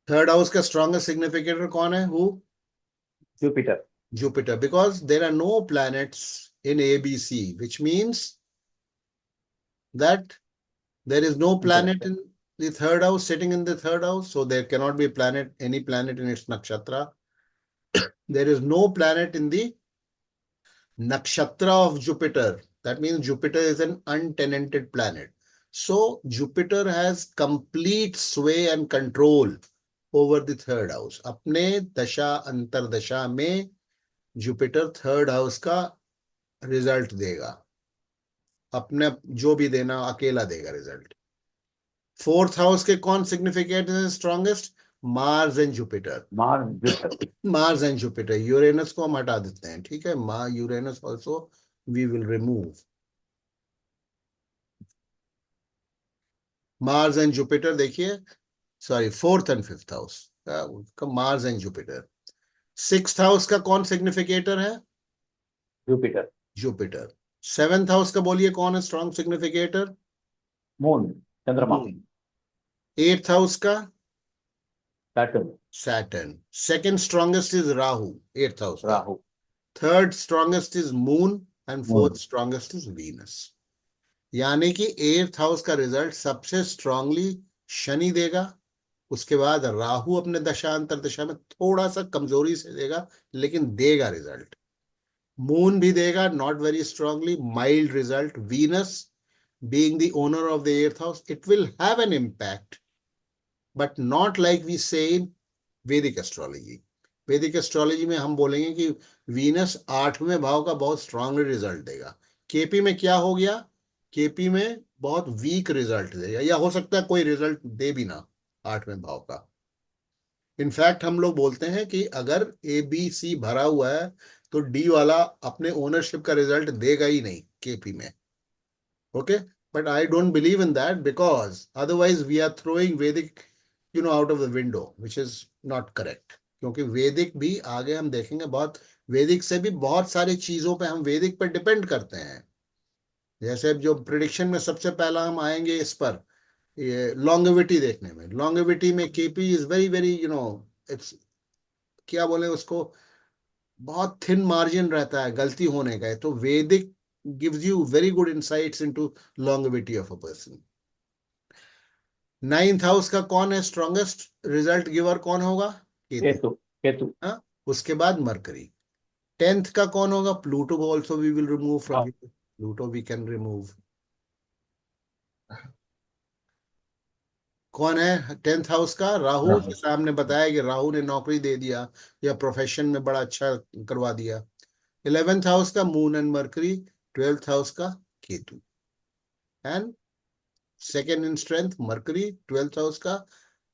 थर्ड हाउस का स्ट्रॉन्गेस्ट सिग्निफिकेटर कौन है? Who? Jupiter. Jupiter, because there are no planets in ABC, which means that there is no planet in the third house, sitting in the third house, so there cannot be a planet, any planet in its nakshatra. There is no planet in the nakshatra of Jupiter. That means Jupiter is an untenanted planet. So Jupiter has complete sway and control over the third house. अपने दशा अंतरदशा में Jupiter third house का result देगा, अपने जो भी देना अकेला देगा रिजल्ट। फोर्थ हाउस के कौन सिग्निफिकेट है strongest? Mars and Jupiter. Mars and Jupiter. Uranus को हम हटा देते हैं, ठीक है। Uranus also we will remove. Mars and Jupiter देखिए, sorry, fourth and fifth house का Mars and Jupiter. Sixth house का कौन सिग्निफिकेटर है? जुपिटर। जुपिटर। सेवेंथ हाउस का बोलिए कौन है स्ट्रॉन्ग सिग्निफिकेटर? मून, चंद्रमा। एट्थ हाउस का? Saturn. Saturn. Second strongest is Rahu, eighth house का। Rahu. Third strongest is Moon and fourth strongest is Venus. यानी कि एट्थ हाउस का रिजल्ट सबसे स्ट्रांगली शनि देगा, उसके बाद राहु अपने दशांतर दशा में थोड़ा सा कमजोरी से देगा, लेकिन देगा रिजल्ट। मून भी देगा, not very strongly, mild result. Venus being the owner of the eighth house, it will have an impact, but not like we say in Vedic astrology. Vedic astrology में हम बोलेंगे कि वीनस 8वें भाव का बहुत strong result देगा। KP में क्या हो गया? केपी में बहुत वीक रिजल्ट देगा, या हो सकता है कोई रिजल्ट दे भी ना 8वें भाव का। इनफैक्ट हम लोग बोलते हैं कि अगर ABC भरा हुआ है तो डी वाला अपने ओनरशिप का रिजल्ट देगा ही नहीं केपी में। Okay, but I don't believe in that, because otherwise we are throwing Vedic, out of the window, which is not correct. क्योंकि वैदिक भी आगे हम देखेंगे, बहुत वैदिक से भी बहुत सारी चीजों पे हम वैदिक पर डिपेंड करते हैं। जैसे जो प्रिडिक्शन में सबसे पहला हम आएंगे इस पर, ये लॉन्गेविटी देखने में। लॉन्गेविटी में KP is very very it's, क्या बोले उसको, बहुत थिन मार्जिन रहता है गलती होने का। तो वैदिक gives you very good insights into longevity of a person. Ninth house का कौन है स्ट्रॉन्गेस्ट रिजल्ट गिवर? कौन होगा? केतु। केतु। हाँ, उसके बाद मरकरी। 10th का कौन होगा? Pluto. Also we will remove from Pluto, we can remove. कौन है 10th हाउस का? राहु। जैसा हमने बताया कि राहु ने नौकरी दे दिया या प्रोफेशन में बड़ा अच्छा करवा दिया। 11th हाउस का moon and mercury. 12th house का Ketu. And second in strength Mercury 12th house का,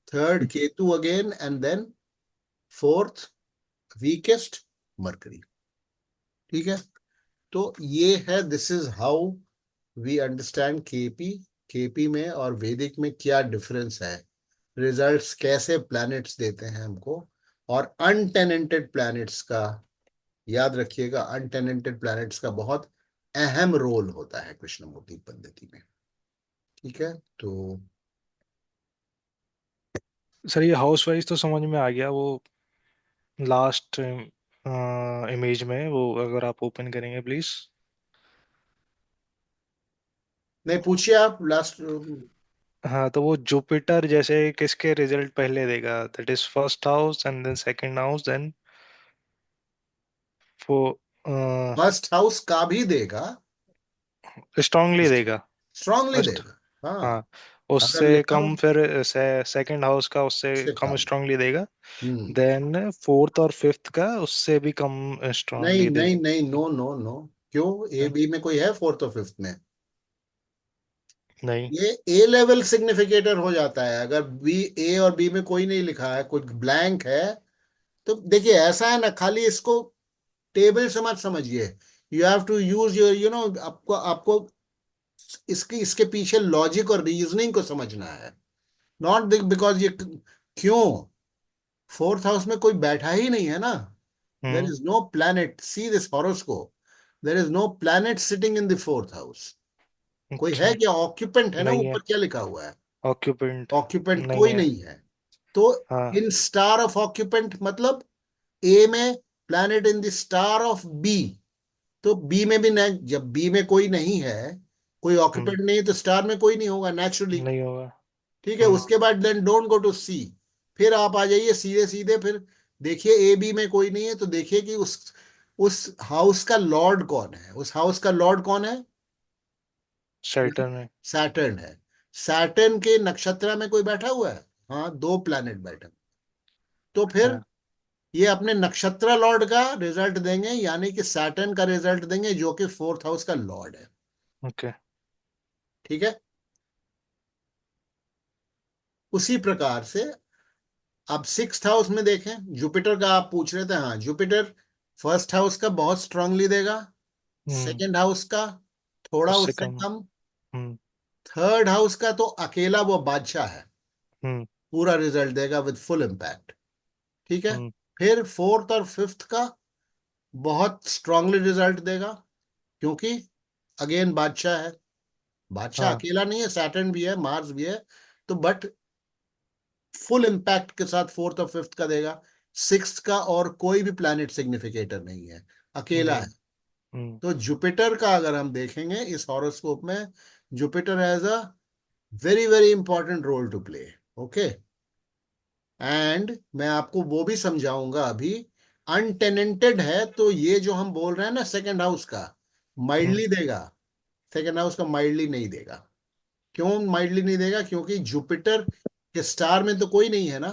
third Ketu again, and then fourth weakest Mercury. ठीक है, तो ये है, this is how we understand KP. KP में और वैदिक में क्या डिफरेंस है, रिजल्ट्स कैसे प्लैनेट्स देते हैं हमको, और अनटेनेंटेड प्लैनेट्स का याद रखिएगा, अनटेनेंटेड प्लैनेट्स का बहुत अहम रोल होता है कृष्णमूर्ति पद्धति में। ठीक है, तो सर ये हाउस वाइज तो समझ में आ गया, वो लास्ट इमेज में वो अगर आप ओपन करेंगे प्लीज। नहीं, पूछिए आप लास्ट। हाँ तो वो जुपिटर जैसे किसके रिजल्ट पहले देगा, that is first house and then second house then वो फर्स्ट हाउस का भी देगा, स्ट्रांगली देगा स्ट्रांगली फर्स्ट। देगा। हाँ, हाँ अगर उससे लिखा हो कम फिर सेकंड हाउस का उससे उससे कम कम। स्ट्रांगली देगा, हम्म। देन फोर्थ और फिफ्थ का उससे भी कम नहीं स्ट्रांगली नहीं देगा। नहीं, नो नो नो। क्यों, ए बी में कोई है फोर्थ और फिफ्थ में? नहीं। ये ए लेवल सिग्निफिकेटर हो जाता है अगर बी, ए और बी में कोई नहीं लिखा है, कुछ ब्लैंक है। तो देखिए ऐसा है ना, खाली इसको टेबल से मत समझिए, you have to use your आपको आपको इसकी इसके पीछे लॉजिक और रीजनिंग को समझना है। नॉट बिकॉज ये क्यों, फोर्थ हाउस में कोई बैठा ही नहीं है ना, there hmm. Is no planet, see this horoscope, there is no planet sitting in the fourth house. कोई है अच्छा। क्या? ऑक्यूपेंट है ना, नहीं है ऊपर क्या लिखा हुआ है? ऑक्यूपेंट। ऑक्यूपेंट नहीं कोई है। नहीं है। तो हाँ। इन स्टार ऑफ ऑक्यूपेंट मतलब ए में planet in the star of B, तो बी में भी नहीं, जब बी में कोई नहीं है, कोई हम्म। ऑक्यूपेंट नहीं है, तो स्टार में कोई नहीं होगा नेचुरली। नहीं होगा। ठीक है, हम्म। उसके बाद देन डोंट गो टू सी, फिर आप आ जाइए सीधे सीधे, फिर देखिए ए बी में कोई नहीं है, तो देखिए कि उस हाउस का लॉर्ड कौन है, उस हाउस का लॉर्ड कौन है? सैटर्न है। सैटर्न है। सैटर्न के नक्षत्र में कोई बैठा हुआ है? हाँ, दो प्लैनेट बैठे। तो फिर हाँ। ये अपने नक्षत्र लॉर्ड का रिजल्ट देंगे, यानी कि सैटर्न का रिजल्ट देंगे, जो कि फोर्थ हाउस का लॉर्ड है। ओके। ठीक है, उसी प्रकार से अब सिक्स्थ हाउस में देखें, जुपिटर का आप पूछ रहे थे, हाँ जुपिटर फर्स्ट हाउस का बहुत स्ट्रांगली देगा, हम्म। सेकंड हाउस का थोड़ा उससे उससे कम। कम, हम्म। थर्ड हाउस का तो अकेला वो बादशाह है, हम्म। पूरा रिजल्ट देगा विद फुल इम्पैक्ट। ठीक है, हम्म। फिर फोर्थ और फिफ्थ का बहुत स्ट्रांगली रिजल्ट देगा, क्योंकि अगेन बादशाह है, बादशाह हाँ। अकेला नहीं है, सैटर्न भी है, मार्स भी है, तो बट फुल इम्पैक्ट के साथ फोर्थ और फिफ्थ का देगा। सिक्स्थ का और कोई भी प्लैनेट सिग्निफिकेटर नहीं है, अकेला है। नहीं। हम्म। तो जुपिटर का अगर हम देखेंगे इस हॉरोस्कोप में, Jupiter has a very very important role to play. Okay, and मैं आपको वो भी समझाऊंगा अभी। अनटेनेंटेड है, तो ये जो हम बोल रहे हैं ना सेकंड हाउस का हम्म। माइल्डली देगा, सेकंड हाउस का माइल्डली नहीं देगा। क्यों माइल्डली नहीं देगा? क्योंकि जुपिटर के स्टार में तो कोई नहीं है ना,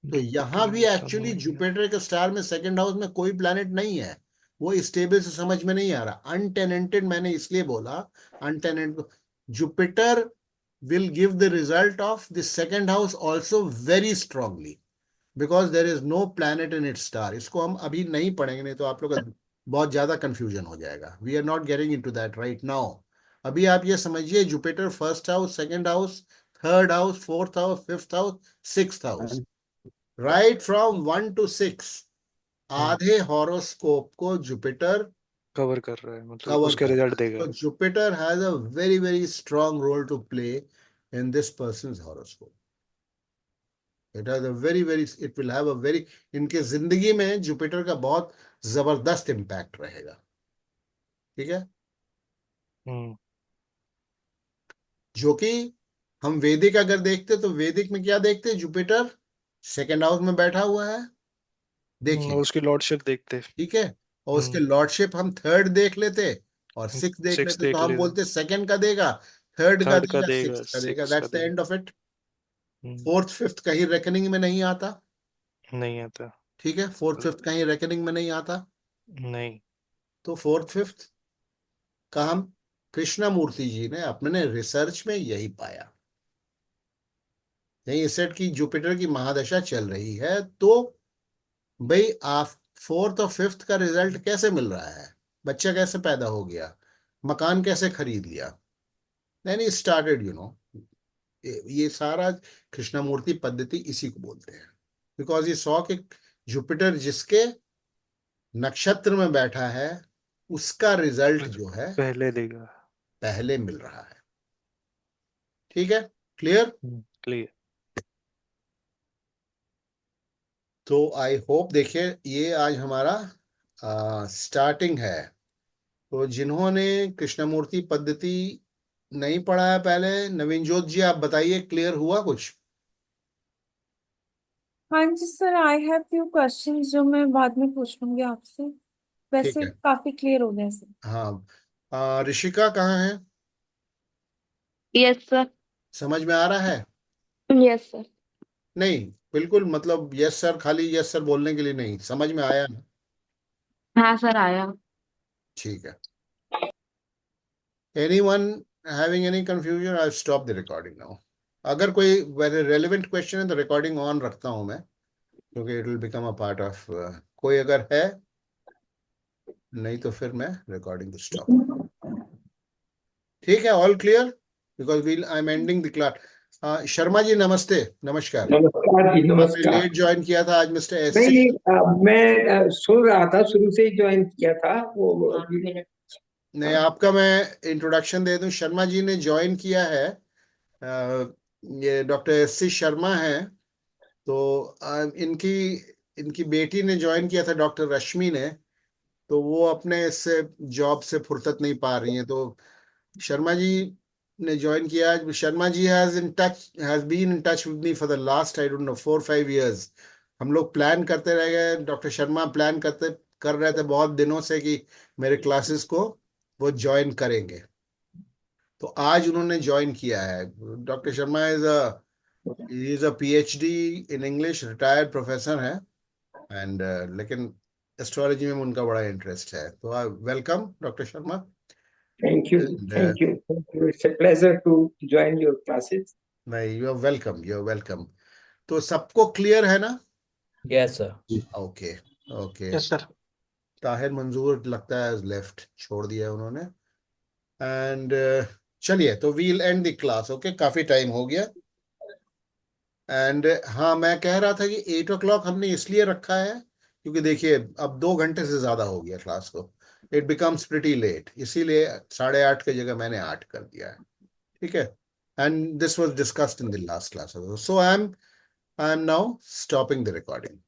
तो यहां भी जुपिटर एक्चुअली चलो ये। जुपिटर के स्टार में सेकंड हाउस में कोई प्लैनेट नहीं है। वो इस टेबल से समझ में नहीं आ रहा, अनटेनेंटेड मैंने इसलिए बोला। अनटेनेंट Jupiter will give the result of the second house also very strongly, because there is no planet in its star। इसको हम अभी नहीं पढ़ेंगे, नहीं तो आप लोग का बहुत ज्यादा कंफ्यूजन हो जाएगा। We are not getting into that right now. अभी आप ये समझिए, Jupiter first house, second house, third house, fourth house, fifth house, sixth house, right from 1 to 6 hmm. आधे हॉरोस्कोप को जुपिटर कवर कर रहा है मतलब कवर उसके करता रिजल्ट है। देगा। तो Jupiter has a very very strong role to play in this person horoscope. It has a very very, it will have a very, इनके जिंदगी में जुपिटर का बहुत जबरदस्त इम्पैक्ट रहेगा। ठीक है, हम्म। जो कि हम वैदिक अगर देखते तो वैदिक में क्या देखते, जुपिटर सेकंड हाउस में बैठा हुआ है, और देखिए। उसकी लॉर्डशिप देखते। ठीक है, और उसके हम्म। लॉर्डशिप हम थर्ड देख लेते और सिक्स देख सिक्स लेते, तो देख हम लेगा। बोलते सेकंड का देगा, थर्ड का थर्ड का देगा, देगा सिक्स का देगा, सिक्स का दैट्स द देगा। End of it. Hmm. Fourth fifth कहीं रेकनिंग में नहीं आता। नहीं आता। ठीक है, फोर्थ फिफ्थ कहीं रेकनिंग में नहीं आता। नहीं। तो फोर्थ फिफ्थ का हम कृष्णमूर्ति जी ने अपने रिसर्च में यही पाया। यही सेट की जुपिटर की महादशा चल रही है, तो भाई आप 4th और 5th का रिजल्ट कैसे मिल रहा है, बच्चा कैसे पैदा हो गया, मकान कैसे खरीद लिया, देन ही स्टार्टेड ये सारा कृष्णमूर्ति पद्धति इसी को बोलते हैं। बिकॉज ये सौ कि जुपिटर जिसके नक्षत्र में बैठा है उसका रिजल्ट जो है पहले देगा। पहले मिल रहा है। ठीक है, क्लियर? क्लियर। तो आई होप, देखिए ये आज हमारा स्टार्टिंग है। तो जिन्होंने कृष्णमूर्ति पद्धति नहीं पढ़ा है पहले, नवीन जोत जी आप बताइए, क्लियर हुआ कुछ? हाँ जी sir, I have few questions जो मैं बाद में पूछ लूंगी आपसे। ठीक वैसे है, काफी क्लियर हो गया सर। हाँ। ऋषिका कहाँ है? Yes sir. समझ में आ रहा है? Yes sir. नहीं, बिल्कुल, मतलब यस सर, खाली यस सर बोलने के लिए नहीं, समझ में आया ना? हाँ सर आया। ठीक है। Anyone having any confusion? I'll stop the recording now. अगर कोई वेरी रेलिवेंट क्वेश्चन है तो रिकॉर्डिंग ऑन रखता हूं मैं, क्योंकि it will become a part of, कोई अगर है, नहीं तो फिर मैं रिकॉर्डिंग को स्टॉप। ठीक है, all clear? Because well I am ending the class. Sharma ji नमस्ते, नमस्कार। नमस्कार जी, आपने नमस्कार। लेट ज्वाइन किया था आज, मिस्टर एस नहीं सी। नहीं, मैं सुन रहा था, शुरू से ही ज्वाइन किया था वो अभी। नहीं, आपका मैं इंट्रोडक्शन दे दूं, शर्मा जी ने ज्वाइन किया है, ये डॉक्टर एस सी शर्मा है। तो इनकी इनकी बेटी ने ज्वाइन किया था, डॉक्टर रश्मि ने। तो वो अपने इससे जॉब से फुर्सत नहीं पा रही हैं, तो शर्मा जी ने ज्वाइन किया आज। Sharma ji has been in touch with me for the last, I don't know, 4-5 years। हम लोग प्लान करते रह गए, डॉक्टर शर्मा प्लान कर रहे थे बहुत दिनों से कि मेरे क्लासेस को वो ज्वाइन करेंगे। तो आज उन्होंने ज्वाइन किया है। Doctor Sharma is a PhD in English, retired professor है, एंड लेकिन एस्ट्रोलॉजी में उनका बड़ा इंटरेस्ट है। तो welcome doctor Sharma. Thank you, thank you, thank you. It's a pleasure to join your classes. नहीं, you are welcome, you are welcome. तो सबको क्लियर है ना? Yes sir. Okay, okay. Yes sir. Tahir Manzoor लगता है लेफ्ट छोड़ दिया उन्होंने। एंड चलिए, तो we'll end the class. Okay, काफी टाइम हो गया। एंड हाँ, मैं कह रहा था कि 8 o'clock हमने इसलिए रखा है क्योंकि देखिए अब 2 घंटे से ज्यादा हो गया क्लास को, इट बिकम्स प्रिटी लेट, इसीलिए 8:30 की जगह मैंने 8 कर दिया है। ठीक है, and this was discussed in the last class, so I am now stopping the recording.